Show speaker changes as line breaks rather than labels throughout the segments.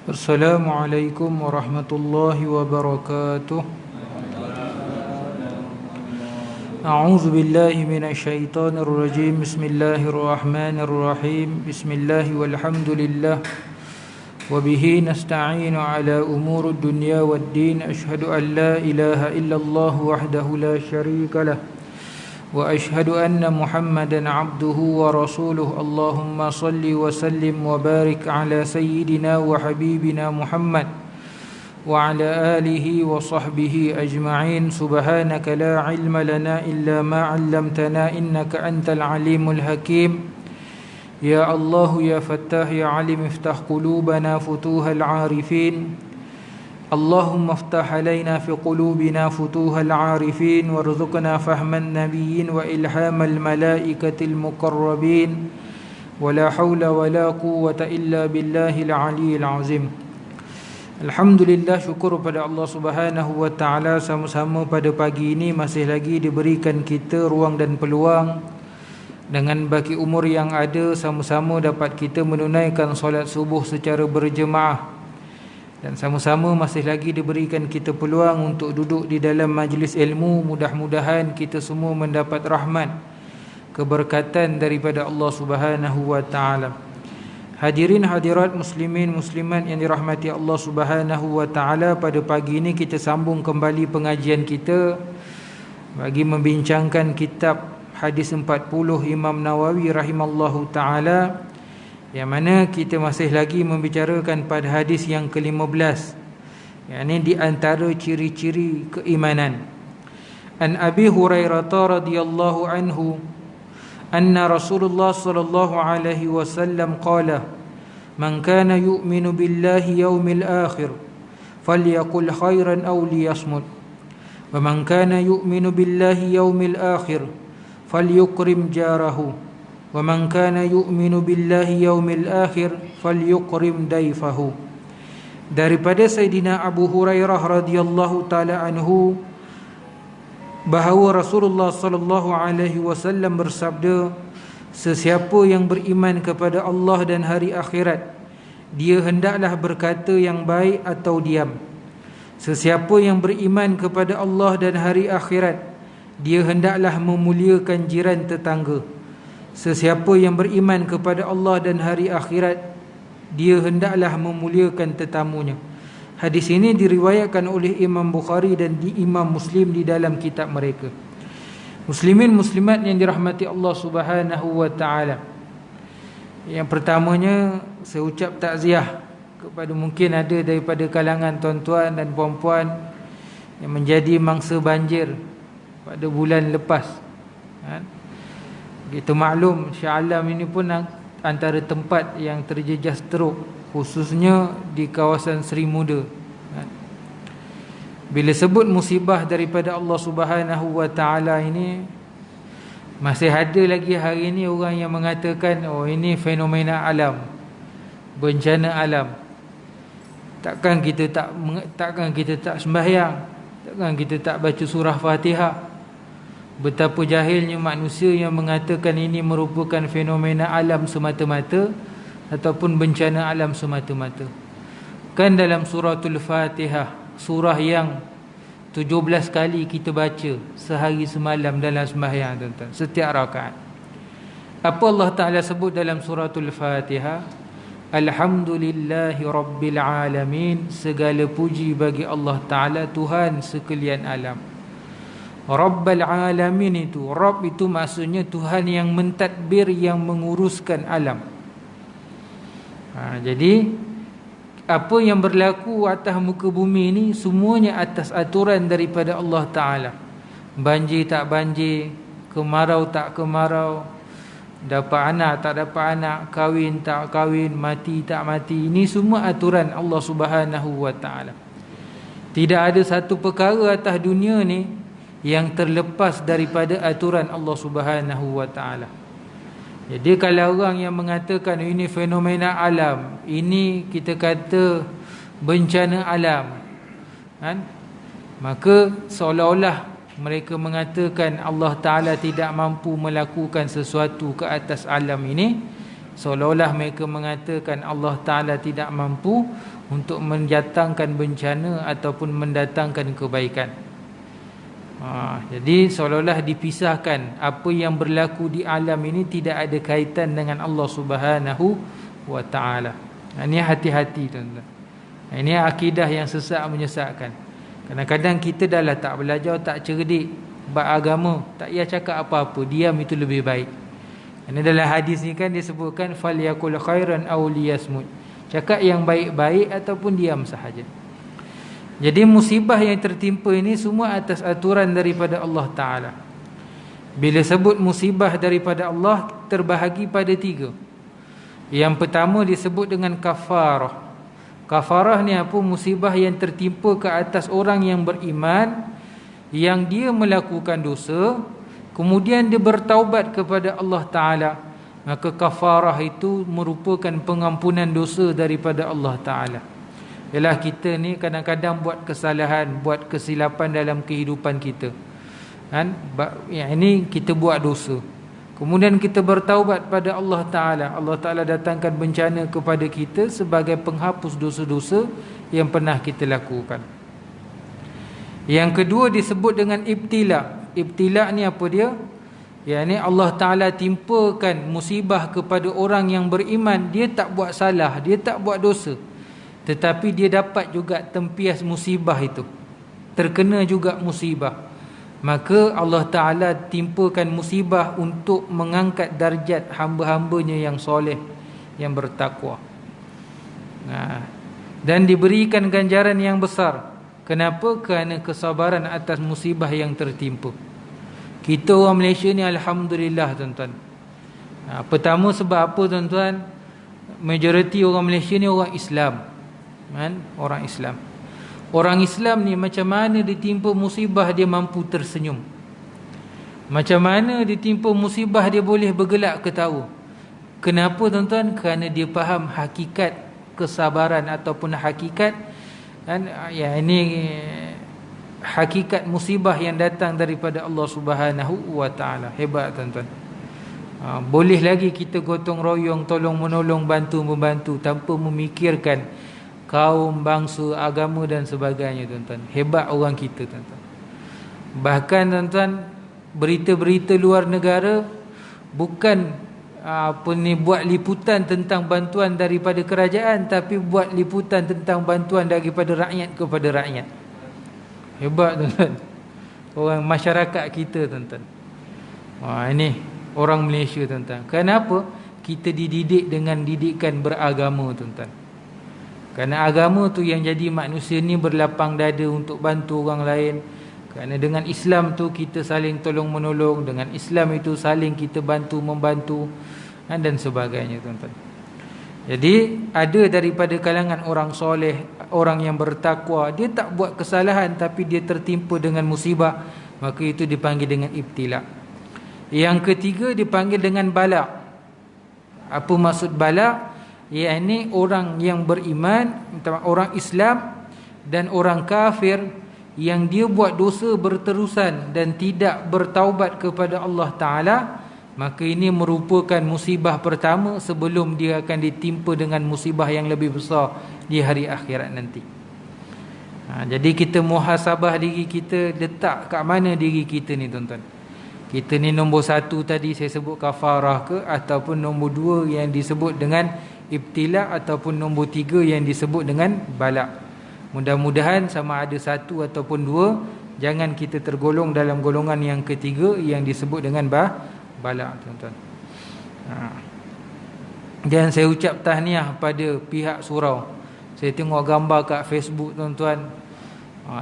Assalamualaikum warahmatullahi wabarakatuh. A'udzu billahi minasyaitonir rajim. Bismillahirrahmanirrahim. Bismillahi walhamdulillah. Wa bihi nasta'inu ala umurud dunya waddin. Asyhadu an la ilaha illallah wahdahu la syarika lah. Wa asyhadu anna Muhammadan abduhu wa rasuluh. Allahumma salli wa sallim wa barik ala sayyidina wa habibina Muhammad wa ala alihi wa sahbihi ajma'in. Subhanaka la ilma lana illa ma 'allamtana innaka antal alimul hakim. Ya Allah ya Fattah ya Alim, iftah qulubana futuhal 'arifin. Allahumma iftah alaina fi qulubina futuhal 'arifin warzuqna fahman nabiyyin wa ilhamal malaikatil muqarrabin. Wala haula wala quwwata illa billahil aliyyil azim. Alhamdulillah, syukur pada Allah Subhanahu wa taala, sama-sama pada pagi ini masih lagi diberikan kita ruang dan peluang dengan baki umur yang ada, sama-sama dapat kita menunaikan solat subuh secara berjemaah. Dan sama-sama masih lagi diberikan kita peluang untuk duduk di dalam majlis ilmu. Mudah-mudahan kita semua mendapat rahmat, keberkatan daripada Allah Subhanahu wa taala. Hadirin hadirat muslimin muslimat yang dirahmati Allah Subhanahu wa taala, pada pagi ini kita sambung kembali pengajian kita bagi membincangkan kitab Hadis 40 Imam Nawawi rahimallahu taala, yang mana kita masih lagi membicarakan pada hadis yang ke-15, yakni di antara ciri-ciri keimanan. An Abi Hurairah radhiyallahu anhu anna Rasulullah sallallahu alaihi wasallam qala man kana yu'minu billahi yawmil akhir falyaqul khairan aw liyasmut wa man kana yu'minu billahi yawmil akhir falyukrim jarahu wa man kana yu'minu billahi yaumil akhir falyukrim daifahu. Daripada Sayyidina Abu Hurairah radhiyallahu taala anhu bahawa Rasulullah sallallahu alaihi wasallam bersabda, sesiapa yang beriman kepada Allah dan hari akhirat, dia hendaklah berkata yang baik atau diam. Sesiapa yang beriman kepada Allah dan hari akhirat, dia hendaklah memuliakan jiran tetangga. Sesiapa yang beriman kepada Allah dan hari akhirat, dia hendaklah memuliakan tetamunya. Hadis ini diriwayatkan oleh Imam Bukhari dan Imam Muslim di dalam kitab mereka. Muslimin muslimat yang dirahmati Allah Subhanahu wa taala, yang pertamanya saya ucap takziah kepada mungkin ada daripada kalangan tuan-tuan dan puan-puan yang menjadi mangsa banjir pada bulan lepas. Kita maklum Shah Alam ini pun antara tempat yang terjejas teruk, khususnya di kawasan Seri Muda. Bila sebut musibah daripada Allah Subhanahu wa taala ini, masih ada lagi hari ini orang yang mengatakan, oh ini fenomena alam, bencana alam. Takkan kita tak sembahyang, takkan kita tak baca surah Fatihah. Betapa jahilnya manusia yang mengatakan ini merupakan fenomena alam semata-mata ataupun bencana alam semata-mata. Kan dalam suratul Fatihah, surah yang 17 kali kita baca sehari semalam dalam sembahyang, tuan-tuan, setiap rakaat. Apa Allah Ta'ala sebut dalam suratul Fatihah? Alhamdulillahi Rabbil Alamin. Segala puji bagi Allah Ta'ala, Tuhan sekalian alam. Rabbal Alamin itu, Rabb itu maksudnya Tuhan yang mentadbir, yang menguruskan alam. Jadi apa yang berlaku atas muka bumi ini semuanya atas aturan daripada Allah Ta'ala. Banjir tak banjir, kemarau tak kemarau, dapat anak tak dapat anak, kahwin tak kahwin, mati tak mati, ini semua aturan Allah Subhanahu wa Ta'ala. Tidak ada satu perkara atas dunia ni yang terlepas daripada aturan Allah Subhanahu wa taala. Jadi kalau orang yang mengatakan ini fenomena alam, ini kita kata bencana alam, kan? Maka seolah-olah mereka mengatakan Allah Ta'ala tidak mampu melakukan sesuatu ke atas alam ini, Seolah-olah mereka mengatakan Allah Ta'ala tidak mampu untuk mendatangkan bencana ataupun mendatangkan kebaikan. Jadi seolah-olah dipisahkan apa yang berlaku di alam ini tidak ada kaitan dengan Allah Subhanahu wa Ta'ala. Ini hati-hati tuan-tuan. Ini akidah yang sesat menyesatkan. Kadang-kadang kita dah lah tak belajar, tak cerdik bab agama, tak payah cakap apa-apa, diam itu lebih baik. Ini dalam hadis ni kan disebutkan falyakul khairan aw liyasmut. Cakap yang baik-baik ataupun diam sahaja. Jadi musibah yang tertimpa ini semua atas aturan daripada Allah Ta'ala. Bila sebut musibah daripada Allah, terbahagi pada 3. Yang pertama disebut dengan kafarah. Kafarah ni apa? Musibah yang tertimpa ke atas orang yang beriman, yang dia melakukan dosa, kemudian dia bertaubat kepada Allah Ta'ala. Maka kafarah itu merupakan pengampunan dosa daripada Allah Ta'ala. Ialah kita ni kadang-kadang buat kesalahan, buat kesilapan dalam kehidupan kita, kan? Yang ini kita buat dosa, kemudian kita bertaubat pada Allah Ta'ala. Allah Ta'ala datangkan bencana kepada kita sebagai penghapus dosa-dosa yang pernah kita lakukan. Yang kedua disebut dengan ibtila. Ibtila ni apa dia? Yang ni Allah Ta'ala timpakan musibah kepada orang yang beriman. Dia tak buat salah, dia tak buat dosa, tetapi dia dapat juga tempias musibah itu, terkena juga musibah. Maka Allah Ta'ala timpakan musibah untuk mengangkat darjat hamba-hambanya yang soleh, yang bertakwa. Dan diberikan ganjaran yang besar. Kenapa? Kerana kesabaran atas musibah yang tertimpa. Kita orang Malaysia ni alhamdulillah tuan-tuan. Pertama sebab apa tuan-tuan? Majoriti orang Malaysia ni orang Islam, kan? Orang Islam. Orang Islam ni macam mana ditimpa musibah dia mampu tersenyum. Macam mana ditimpa musibah dia boleh bergelak ketawa. Kenapa tuan-tuan? Kerana dia faham hakikat kesabaran ataupun hakikat, kan, ya, ini hakikat musibah yang datang daripada Allah Subhanahu wa Ta'ala. Hebat tuan-tuan. Boleh lagi kita gotong royong, tolong menolong, bantu membantu tanpa memikirkan kaum, bangsa, agama dan sebagainya tuan-tuan. Hebat orang kita tuan-tuan. Bahkan tuan-tuan, berita-berita luar negara bukan buat liputan tentang bantuan daripada kerajaan, tapi buat liputan tentang bantuan daripada rakyat kepada rakyat. Hebat tuan-tuan. Orang masyarakat kita tuan-tuan. Ini orang Malaysia tuan-tuan. Kenapa? Kita dididik dengan didikan beragama tuan-tuan. Kerana agama tu yang jadi manusia ni berlapang dada untuk bantu orang lain. Kerana dengan Islam tu kita saling tolong menolong, dengan Islam itu saling kita bantu membantu, dan sebagainya tuan-tuan. Jadi ada daripada kalangan orang soleh, orang yang bertakwa, dia tak buat kesalahan tapi dia tertimpa dengan musibah, maka itu dipanggil dengan ibtila. Yang ketiga dipanggil dengan bala. Apa maksud bala? Iaitu orang yang beriman, orang Islam dan orang kafir yang dia buat dosa berterusan dan tidak bertaubat kepada Allah Ta'ala, maka ini merupakan musibah pertama sebelum dia akan ditimpa dengan musibah yang lebih besar di hari akhirat nanti. Jadi kita muhasabah diri kita, letak kat mana diri kita ni tuan-tuan. Kita ni nombor 1 tadi saya sebut kafarah ke, ataupun nombor 2 yang disebut dengan ibtila, ataupun nombor 3 yang disebut dengan bala. Mudah-mudahan sama ada 1 ataupun 2, jangan kita tergolong dalam golongan yang ketiga yang disebut dengan bala tuan-tuan. Dan saya ucap tahniah pada pihak surau. Saya tengok gambar kat Facebook tuan-tuan,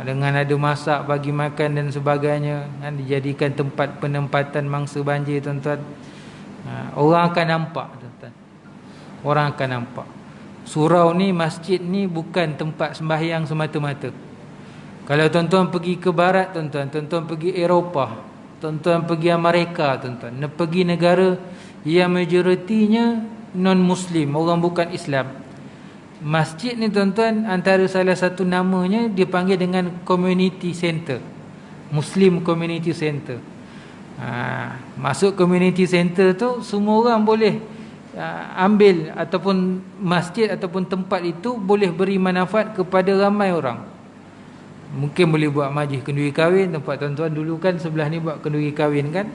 dengan ada masak, bagi makan dan sebagainya, dijadikan tempat penempatan mangsa banjir tuan-tuan. Orang akan nampak tuan-tuan. Orang akan nampak surau ni, masjid ni bukan tempat sembahyang semata-mata. Kalau tuan-tuan pergi ke barat tuan-tuan, tuan-tuan pergi Eropah, tuan-tuan pergi Amerika tuan-tuan, pergi negara yang majoritinya non-Muslim, orang bukan Islam, masjid ni tuan-tuan, antara salah satu namanya dipanggil dengan community center, Muslim community center. Masuk community center tu semua orang boleh ambil ataupun masjid ataupun tempat itu boleh beri manfaat kepada ramai orang. Mungkin boleh buat majlis kenduri kahwin, tempat tuan-tuan dulu kan sebelah ni buat kenduri kahwin kan.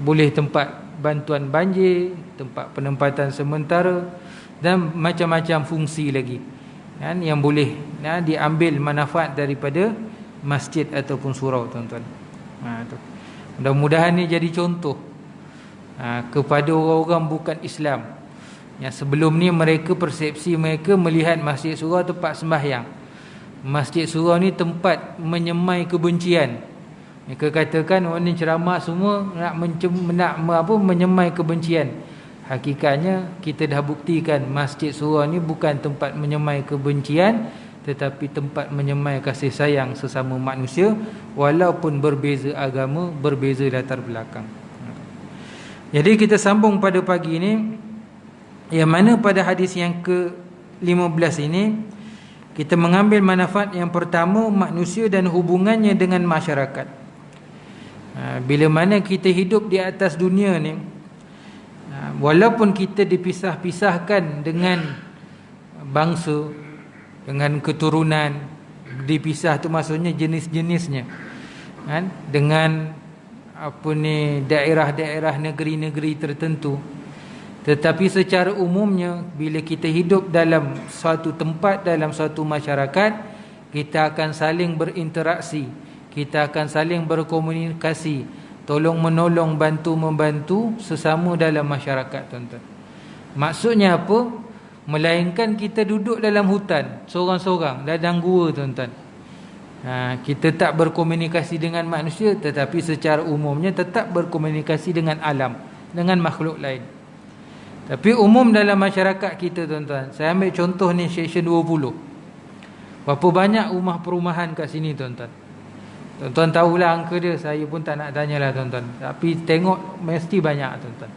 Boleh tempat bantuan banjir, tempat penempatan sementara dan macam-macam fungsi lagi kan, yang boleh diambil manfaat daripada masjid ataupun surau tuan-tuan. Tu. Mudah-mudahan ni jadi contoh kepada orang-orang bukan Islam yang sebelum ni mereka, persepsi mereka melihat masjid surau tempat sembahyang. Masjid surau ni tempat menyemai kebencian. Mereka katakan orang ni ceramah semua nak menyemai kebencian. Hakikatnya kita dah buktikan masjid surau ni bukan tempat menyemai kebencian, tetapi tempat menyemai kasih sayang sesama manusia walaupun berbeza agama, berbeza latar belakang. Jadi kita sambung pada pagi ini, yang mana pada hadis yang ke-15 ini kita mengambil manfaat yang pertama, manusia dan hubungannya dengan masyarakat. Bila mana kita hidup di atas dunia ni, walaupun kita dipisah-pisahkan dengan bangsa, dengan keturunan, dipisah tu maksudnya jenis-jenisnya kan, dengan daerah-daerah, negeri-negeri tertentu, tetapi secara umumnya bila kita hidup dalam suatu tempat, dalam suatu masyarakat, kita akan saling berinteraksi, kita akan saling berkomunikasi, tolong menolong, bantu membantu sesama dalam masyarakat tuan-tuan. Maksudnya apa? Melainkan kita duduk dalam hutan seorang-seorang, dalam gua tuan-tuan. Kita tak berkomunikasi dengan manusia, tetapi secara umumnya tetap berkomunikasi dengan alam, dengan makhluk lain. Tapi umum dalam masyarakat kita tuan-tuan, saya ambil contoh ni section 20. Berapa banyak rumah perumahan kat sini tuan-tuan? Tuan-tuan tahulah angka dia, saya pun tak nak tanyalah tuan-tuan. Tapi tengok mesti banyak tuan-tuan.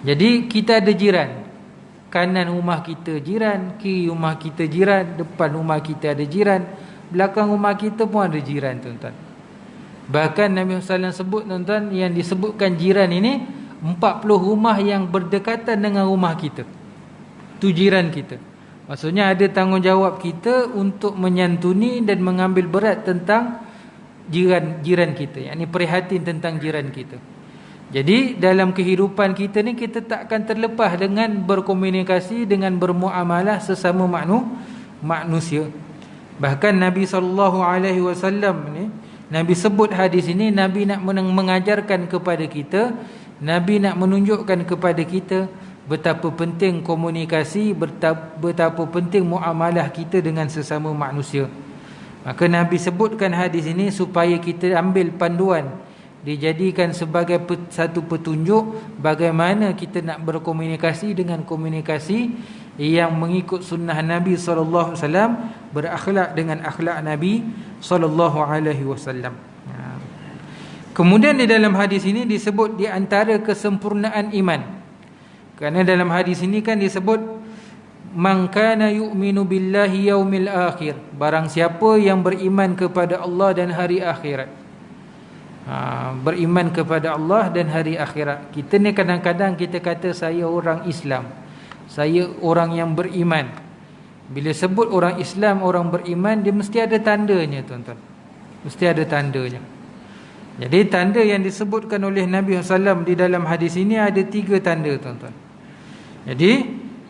Jadi kita ada jiran. Kanan rumah kita jiran, kiri rumah kita jiran, depan rumah kita ada jiran, belakang rumah kita pun ada jiran tuan-tuan. Bahkan Nabi SAW sebut tuan-tuan, yang disebutkan jiran ini 40 rumah yang berdekatan dengan rumah kita. Itu jiran kita. Maksudnya ada tanggungjawab kita untuk menyantuni dan mengambil berat tentang jiran kita, yakni prihatin tentang jiran kita. Jadi dalam kehidupan kita ni, kita tak akan terlepas dengan berkomunikasi, dengan bermuamalah sesama manusia. Bahkan Nabi SAW ni, Nabi sebut hadis ini, Nabi nak mengajarkan kepada kita, Nabi nak menunjukkan kepada kita betapa penting komunikasi, betapa penting muamalah kita dengan sesama manusia. Maka Nabi sebutkan hadis ini supaya kita ambil panduan, dijadikan sebagai satu petunjuk bagaimana kita nak berkomunikasi dengan komunikasi yang mengikut sunnah Nabi SAW, berakhlak dengan akhlak Nabi SAW. Kemudian di dalam hadis ini disebut di antara kesempurnaan iman. Kerana dalam hadis ini kan disebut man kana yu'minu billahi yaumil akhir, barang siapa yang beriman kepada Allah dan hari akhirat. Beriman kepada Allah dan hari akhirat. Kita ni kadang-kadang kita kata saya orang Islam, saya orang yang beriman. Bila sebut orang Islam, orang beriman, dia mesti ada tandanya tuan-tuan. Mesti ada tandanya. Jadi tanda yang disebutkan oleh Nabi SAW di dalam hadis ini ada 3 tanda tuan-tuan. Jadi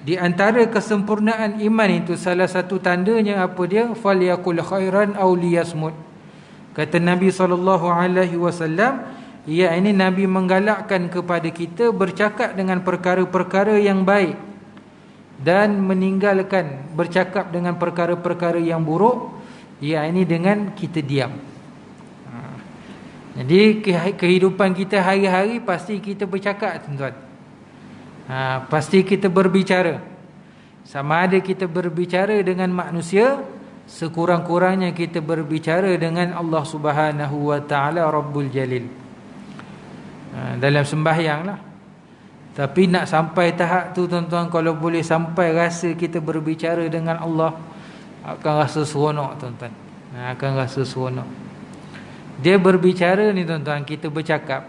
di antara kesempurnaan iman itu, salah satu tandanya apa dia? Falyakul khairan aw liyasmut. Kata Nabi SAW, ia ini Nabi menggalakkan kepada kita bercakap dengan perkara-perkara yang baik dan meninggalkan bercakap dengan perkara-perkara yang buruk, ia ini dengan kita diam. Jadi kehidupan kita hari-hari pasti kita bercakap tuan-tuan. Pasti kita berbicara. Sama ada kita berbicara dengan manusia, sekurang-kurangnya kita berbicara dengan Allah Subhanahu wa taala Rabbul Jalil. Dalam sembahyang lah. Tapi nak sampai tahap tu tuan-tuan, kalau boleh sampai rasa kita berbicara dengan Allah, akan rasa seronok tuan-tuan. Akan rasa seronok. Dia berbicara ni tuan-tuan, kita bercakap.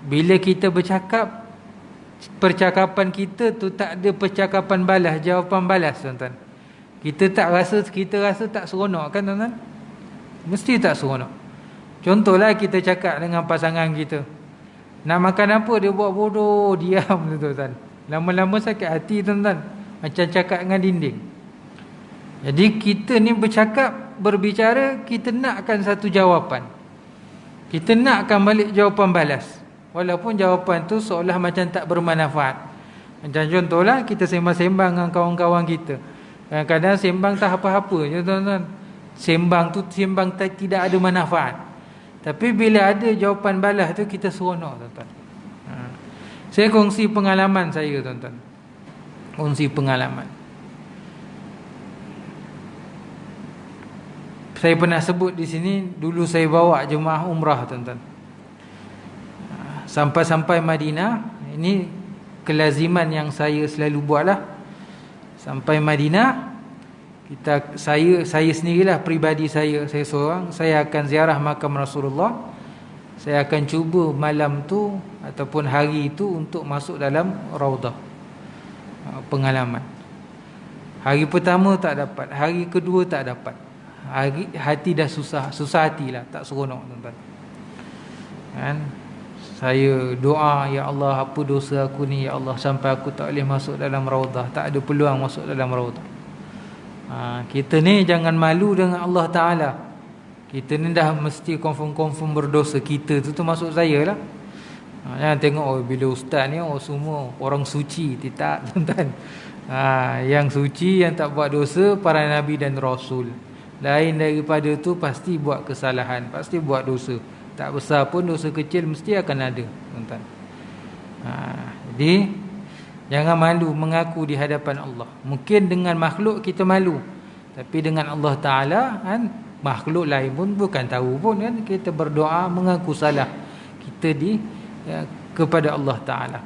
Bila kita bercakap, percakapan kita tu tak ada percakapan balas, jawapan balas tuan-tuan. Kita rasa tak seronok kan tuan-tuan? Mesti tak seronok. Contohlah kita cakap dengan pasangan kita, nak makan apa, dia buat bodoh, diam tuan-tuan. Lama-lama sakit hati tuan-tuan, macam cakap dengan dinding. Jadi kita ni berbicara, kita nakkan satu jawapan. Kita nakkan balik jawapan balas, walaupun jawapan tu seolah macam tak bermanfaat. Macam contohlah kita sembang-sembang dengan kawan-kawan kita, kadang-kadang sembang tak apa-apa je tuan-tuan. Sembang tidak ada manfaat. Tapi bila ada jawapan balas tu, kita seronok tuan-tuan. Saya kongsi pengalaman saya tuan-tuan. Saya pernah sebut di sini, dulu saya bawa jemaah umrah tuan-tuan. Sampai Madinah, ini kelaziman yang saya selalu buatlah. Sampai Madinah, saya sendirilah, pribadi saya seorang, saya akan ziarah makam Rasulullah. Saya akan cuba malam tu ataupun hari itu untuk masuk dalam raudah. Pengalaman. Hari pertama tak dapat, hari kedua tak dapat. Hati dah susah hatilah, tak seronok tuan-tuan. Kan? Saya doa, ya Allah, apa dosa aku ni, ya Allah, sampai aku tak boleh masuk dalam raudah, tak ada peluang masuk dalam raudah. Kita ni jangan malu dengan Allah Ta'ala. Kita ni dah mesti confirm berdosa. Kita tu masuk saya lah. Jangan tengok bila ustaz ni semua orang suci. Tak tuan-tuan. Yang suci, yang tak buat dosa, para Nabi dan Rasul. Lain daripada tu pasti buat kesalahan, pasti buat dosa. Tak besar pun, dosa kecil mesti akan ada tuan-tuan. Jadi jangan malu mengaku di hadapan Allah. Mungkin dengan makhluk kita malu, tapi dengan Allah Ta'ala kan, makhluk lain pun bukan tahu pun kan, kita berdoa mengaku salah kita kepada Allah Ta'ala.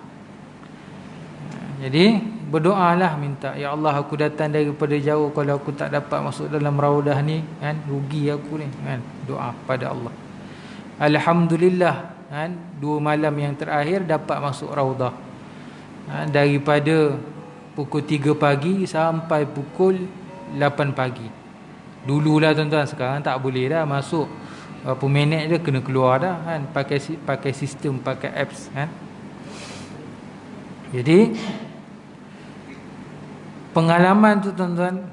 Jadi berdoalah, minta, ya Allah, aku datang daripada jauh, kalau aku tak dapat masuk dalam raudah ni kan, rugi aku ni kan. Doa pada Allah. Alhamdulillah kan, 2 malam yang terakhir dapat masuk raudah. Daripada pukul 3 pagi sampai pukul 8 pagi. Dululah tuan-tuan, sekarang tak boleh dah masuk. Berapa minit je kena keluar dah kan, pakai sistem, pakai apps kan. Jadi pengalaman tu tuan-tuan,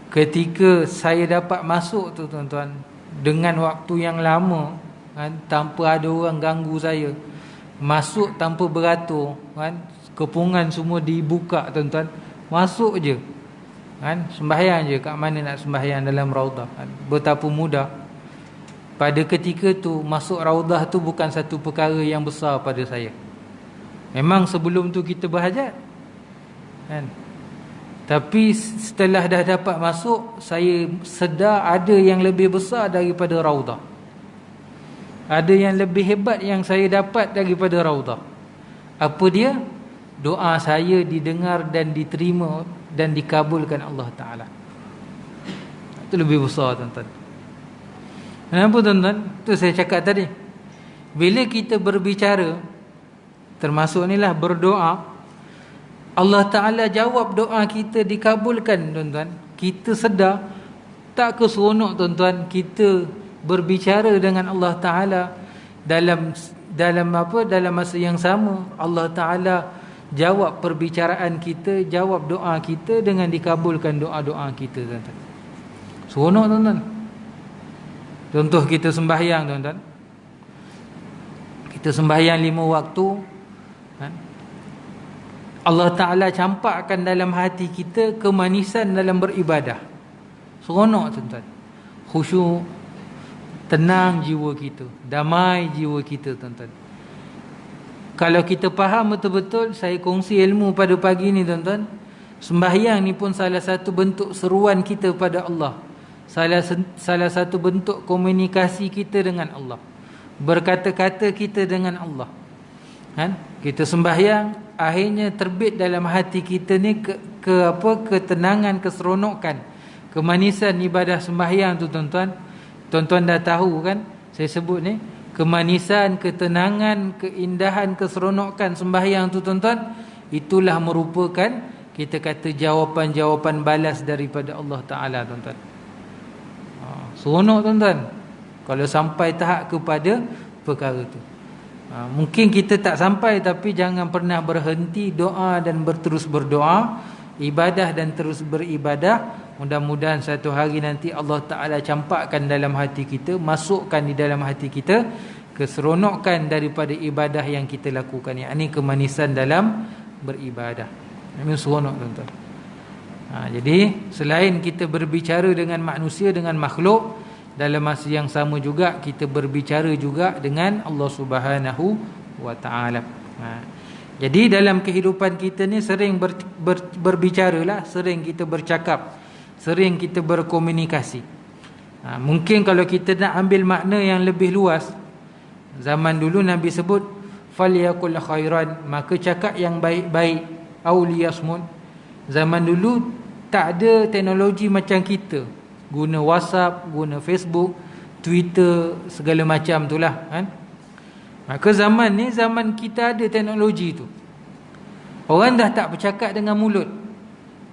ketika saya dapat masuk tu tuan-tuan, dengan waktu yang lama kan, tanpa ada orang ganggu saya, masuk tanpa beratur kan, kepungan semua dibuka tuan-tuan, masuk je kan, sembahyang je kat mana nak sembahyang dalam raudah kan. Betapa mudah. Pada ketika tu masuk raudah tu bukan satu perkara yang besar pada saya. Memang sebelum tu kita berhajat kan, tapi setelah dah dapat masuk, saya sedar ada yang lebih besar daripada raudah. Ada yang lebih hebat yang saya dapat daripada raudah. Apa dia? Doa saya didengar dan diterima dan dikabulkan Allah Ta'ala. Itu lebih besar tuan-tuan. Kenapa tuan-tuan? Itu saya cakap tadi, bila kita berbicara, termasuk inilah berdoa, Allah Ta'ala jawab doa kita, dikabulkan tuan-tuan. Kita sedar tak ke seronok tuan-tuan, kita berbicara dengan Allah Ta'ala dalam masa yang sama, Allah Ta'ala jawab perbicaraan kita, jawab doa kita dengan dikabulkan doa-doa kita tuan-tuan. Seronok tuan-tuan. Contoh kita sembahyang tuan-tuan. Kita sembahyang 5 waktu kan? Allah Ta'ala campakkan dalam hati kita kemanisan dalam beribadah. Seronok tuan-tuan. Khusyuk, tenang jiwa kita, damai jiwa kita tuan-tuan. Kalau kita faham betul-betul, saya kongsi ilmu pada pagi ni tuan-tuan, sembahyang ni pun salah satu bentuk seruan kita pada Allah. Salah satu bentuk komunikasi kita dengan Allah, berkata-kata kita dengan Allah kan? Kita sembahyang, akhirnya terbit dalam hati kita ni ketenangan, keseronokan, kemanisan ibadah sembahyang tu tuan-tuan. Tuan-tuan dah tahu kan, saya sebut ni kemanisan, ketenangan, keindahan, keseronokan sembahyang tu tuan-tuan, itulah merupakan kita kata jawapan-jawapan balas daripada Allah Ta'ala tuan-tuan. Seronok tuan-tuan kalau sampai tahap kepada perkara tu. Mungkin kita tak sampai, tapi jangan pernah berhenti doa dan berterus berdoa, ibadah dan terus beribadah. Mudah-mudahan satu hari nanti Allah Ta'ala campakkan dalam hati kita, masukkan di dalam hati kita keseronokan daripada ibadah yang kita lakukan. Yang ini kemanisan dalam beribadah. Ini seronok tuan-tuan. Jadi selain kita berbicara dengan manusia, dengan makhluk, dalam masa yang sama juga kita berbicara juga dengan Allah Subhanahu wa Ta'ala. Jadi dalam kehidupan kita ni sering berbicaralah, sering kita bercakap, sering kita berkomunikasi. Mungkin kalau kita nak ambil makna yang lebih luas, zaman dulu Nabi sebut falyakul khairan, maka cakap yang baik-baik, au liyasmut. Zaman dulu tak ada teknologi macam kita, guna WhatsApp, guna Facebook, Twitter, segala macam itulah kan. Maka zaman ni zaman kita ada teknologi tu. Orang dah tak bercakap dengan mulut.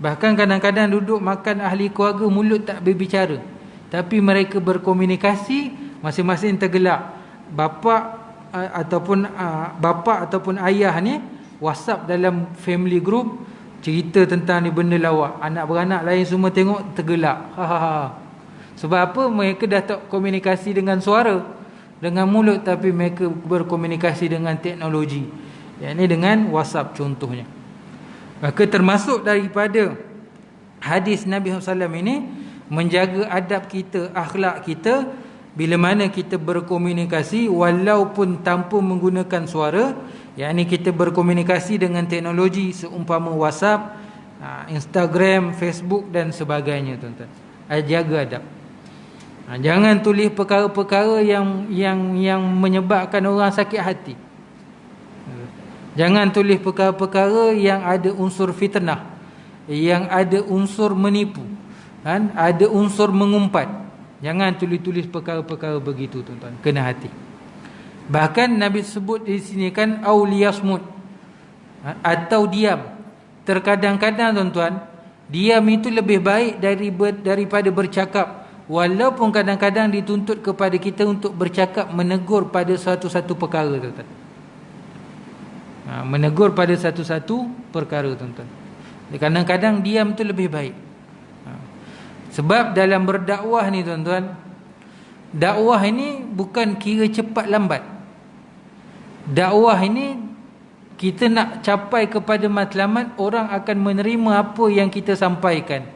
Bahkan kadang-kadang duduk makan ahli keluarga, mulut tak berbicara, tapi mereka berkomunikasi, masing-masing tergelak. Bapa ataupun ayah ni WhatsApp dalam family group, cerita tentang ni benda lawak, anak beranak lain semua tengok tergelak. Sebab apa? Mereka dah tak komunikasi dengan suara, dengan mulut, tapi mereka berkomunikasi dengan teknologi, yakni dengan WhatsApp contohnya. Maka termasuk daripada hadis Nabi SAW ini, menjaga adab kita, akhlak kita, bila mana kita berkomunikasi walaupun tanpa menggunakan suara, yakni kita berkomunikasi dengan teknologi seumpama WhatsApp, Instagram, Facebook dan sebagainya tuan-tuan. Jaga adab. Jangan tulis perkara-perkara yang menyebabkan orang sakit hati. Jangan tulis perkara-perkara yang ada unsur fitnah, yang ada unsur menipu, kan? Ada unsur mengumpat. Jangan tulis-tulis perkara-perkara begitu tuan-tuan. Kena hati. Bahkan Nabi sebut di sini kan auliyasmut, atau diam. Terkadang-kadang tuan-tuan, diam itu lebih baik daripada bercakap. Walaupun kadang-kadang dituntut kepada kita untuk bercakap, menegur pada satu-satu perkara tuan-tuan. Menegur pada satu-satu perkara tuan-tuan. Kadang-kadang diam tu lebih baik. Sebab dalam berdakwah ni tuan-tuan, dakwah ini bukan kira cepat lambat. Dakwah ini kita nak capai kepada matlamat, orang akan menerima apa yang kita sampaikan,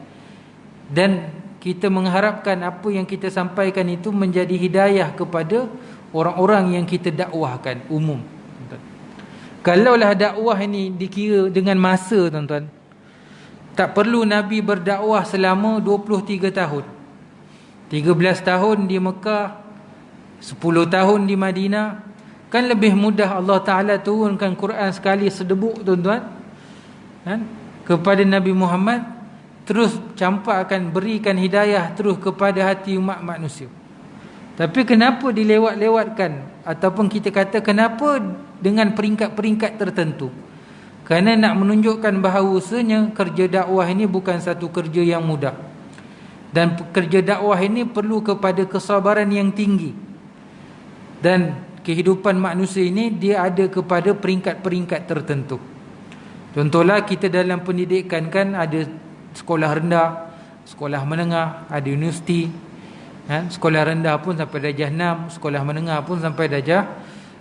dan kita mengharapkan apa yang kita sampaikan itu menjadi hidayah kepada orang-orang yang kita dakwahkan umum. Kalaulah dakwah ini dikira dengan masa tuan-tuan, tak perlu Nabi berdakwah selama 23 tahun. 13 tahun di Mekah, 10 tahun di Madinah. Kan lebih mudah Allah Ta'ala turunkan Quran sekali sedebuk tuan-tuan, kan? Kepada Nabi Muhammad, terus campakkan, berikan hidayah terus kepada hati umat manusia. Tapi kenapa dilewat-lewatkan? Ataupun kita kata kenapa dengan peringkat-peringkat tertentu? Kerana nak menunjukkan bahawasanya kerja dakwah ini bukan satu kerja yang mudah. Dan kerja dakwah ini perlu kepada kesabaran yang tinggi. Dan kehidupan manusia ini dia ada kepada peringkat-peringkat tertentu. Contohlah kita dalam pendidikan kan ada sekolah rendah, sekolah menengah, ada universiti. Sekolah rendah pun sampai darjah 6, sekolah menengah pun sampai darjah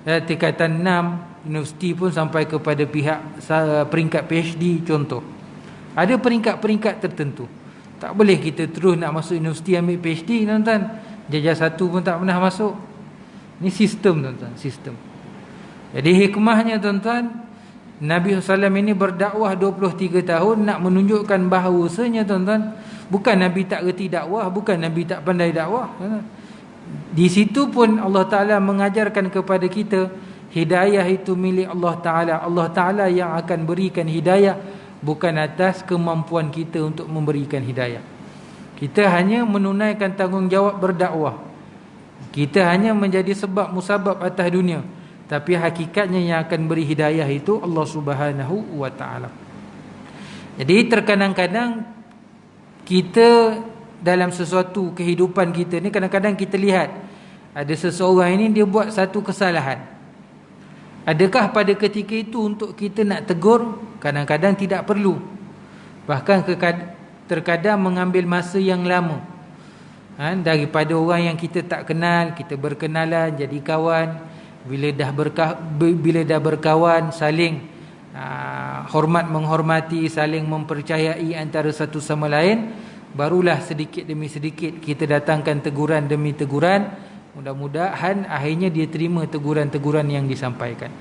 tingkatan 6, universiti pun sampai kepada pihak peringkat PhD contoh. Ada peringkat-peringkat tertentu. Tak boleh kita terus nak masuk universiti ambil PhD tuan-tuan, darjah 1 pun tak pernah masuk. Ini sistem tuan-tuan, sistem. Jadi hikmahnya tuan-tuan, Nabi SAW ini berdakwah 23 tahun nak menunjukkan bahawasanya tuan-tuan, bukan Nabi tak reti dakwah, bukan Nabi tak pandai dakwah. Di situ pun Allah Ta'ala mengajarkan kepada kita, hidayah itu milik Allah Ta'ala. Allah Ta'ala yang akan berikan hidayah, bukan atas kemampuan kita untuk memberikan hidayah. Kita hanya menunaikan tanggungjawab berdakwah. Kita hanya menjadi sebab musabab atas dunia, tapi hakikatnya yang akan beri hidayah itu Allah Subhanahu wa taala. Jadi terkadang-kadang kita dalam sesuatu kehidupan kita ni, kadang-kadang kita lihat ada seseorang ini dia buat satu kesalahan. Adakah pada ketika itu untuk kita nak tegur? Kadang-kadang tidak perlu. Bahkan terkadang mengambil masa yang lama, daripada orang yang kita tak kenal, kita berkenalan, jadi kawan. Bila dah berkawan, saling hormat menghormati, saling mempercayai antara satu sama lain, barulah sedikit demi sedikit kita datangkan teguran demi teguran. Mudah-mudahan akhirnya dia terima teguran-teguran yang disampaikan.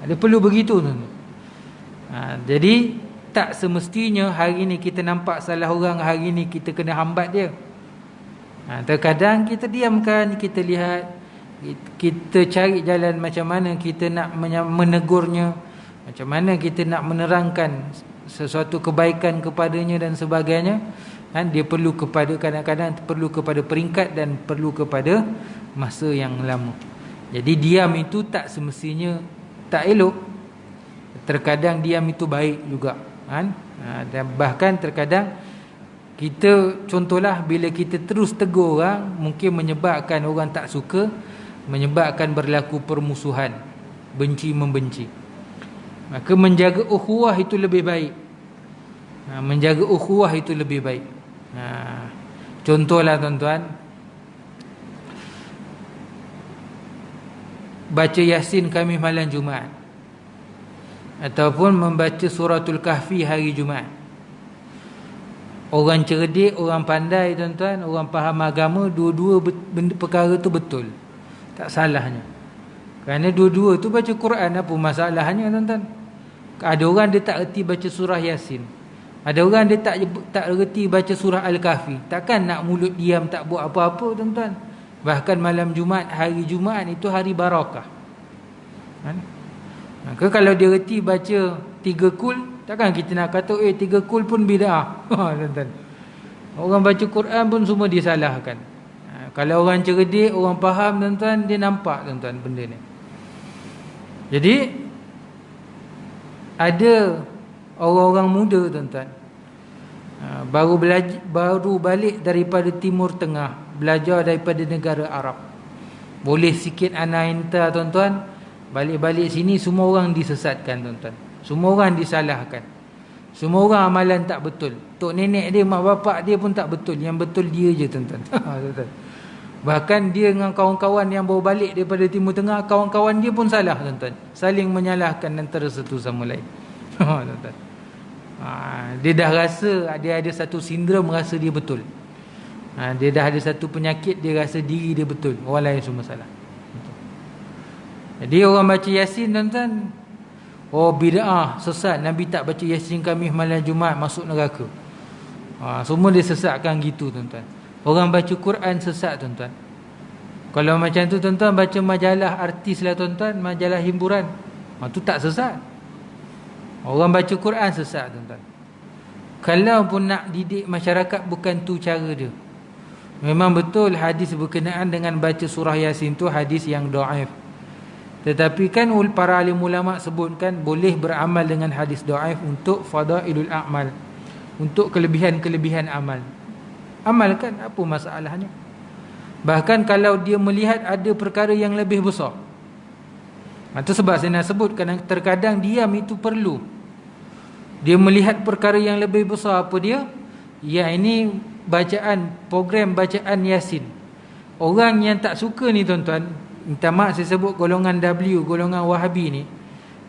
Ada perlu begitu tuan. Jadi tak semestinya hari ni kita nampak salah orang, hari ni kita kena hambat dia. Terkadang kita diamkan, kita lihat, kita cari jalan macam mana kita nak menegurnya, macam mana kita nak menerangkan sesuatu kebaikan kepadanya dan sebagainya. Dia perlu kepada, kadang-kadang perlu kepada peringkat dan perlu kepada masa yang lama. Jadi diam itu tak semestinya tak elok. Terkadang diam itu baik juga, dan bahkan terkadang kita, contohlah, bila kita terus tegur orang, mungkin menyebabkan orang tak suka, menyebabkan berlaku permusuhan, benci membenci. Maka menjaga ukhuwah itu lebih baik. Menjaga ukhuwah itu lebih baik. Contohlah tuan-tuan, baca Yasin Khamis malam Jumaat, ataupun membaca suratul Kahfi hari Jumaat. Orang cerdik, orang pandai tuan-tuan, orang faham agama, dua-dua perkara tu betul, tak salahnya. Kerana dua-dua tu baca Quran, apa masalahnya tuan-tuan? Ada orang dia tak erti baca surah Yasin, ada orang dia tak erti baca surah Al-Kahfi. Takkan nak mulut diam tak buat apa-apa tuan-tuan. Bahkan malam Jumaat, hari Jumaat itu hari barakah. Maka kalau dia erti baca 3 kul, takkan kita nak kata 3 kul pun bid'ah. Tuan-tuan, orang baca Quran pun semua disalahkan. Kalau orang cerdik, orang faham tuan-tuan, dia nampak tuan-tuan benda ni. Jadi ada orang-orang muda tuan-tuan, baru balik daripada Timur Tengah, belajar daripada negara Arab, boleh sikit anainta tuan-tuan, balik-balik sini semua orang disesatkan tuan-tuan, semua orang disalahkan, semua orang amalan tak betul. Tok nenek dia, mak bapak dia pun tak betul, yang betul dia je tuan-tuan. Bahkan dia dengan kawan-kawan yang baru balik daripada Timur Tengah, kawan-kawan dia pun salah tuan-tuan, saling menyalahkan antara satu sama lain. Tuan-tuan, dia dah rasa dia ada satu sindrom, rasa dia betul. Dia dah ada satu penyakit, dia rasa diri dia betul, orang lain semua salah. Jadi orang baca Yasin tuan-tuan, bid'ah, sesat, Nabi tak baca Yasin Khamis malam Jumaat, masuk neraka. Semua dia sesatkan gitu tuan-tuan. Orang baca Quran sesat tuan-tuan. Kalau macam tu tuan-tuan, baca majalah artis lah tuan-tuan, majalah hiburan, tu tak sesat. Orang baca Quran sesat tuan-tuan. Kalau pun nak didik masyarakat, bukan tu cara dia. Memang betul hadis berkenaan dengan baca surah Yasin tu hadis yang dhaif. Tetapi kan para alim ulama sebutkan boleh beramal dengan hadis dhaif untuk fadailul a'mal, untuk kelebihan-kelebihan amal. Amalkan, apa masalahnya? Bahkan kalau dia melihat ada perkara yang lebih besar. Itu sebab saya nak sebut, terkadang diam itu perlu. Dia melihat perkara yang lebih besar, apa dia? Ya, ini bacaan, program bacaan Yasin. Orang yang tak suka ni tuan-tuan, minta maaf saya sebut golongan W, golongan Wahabi ni.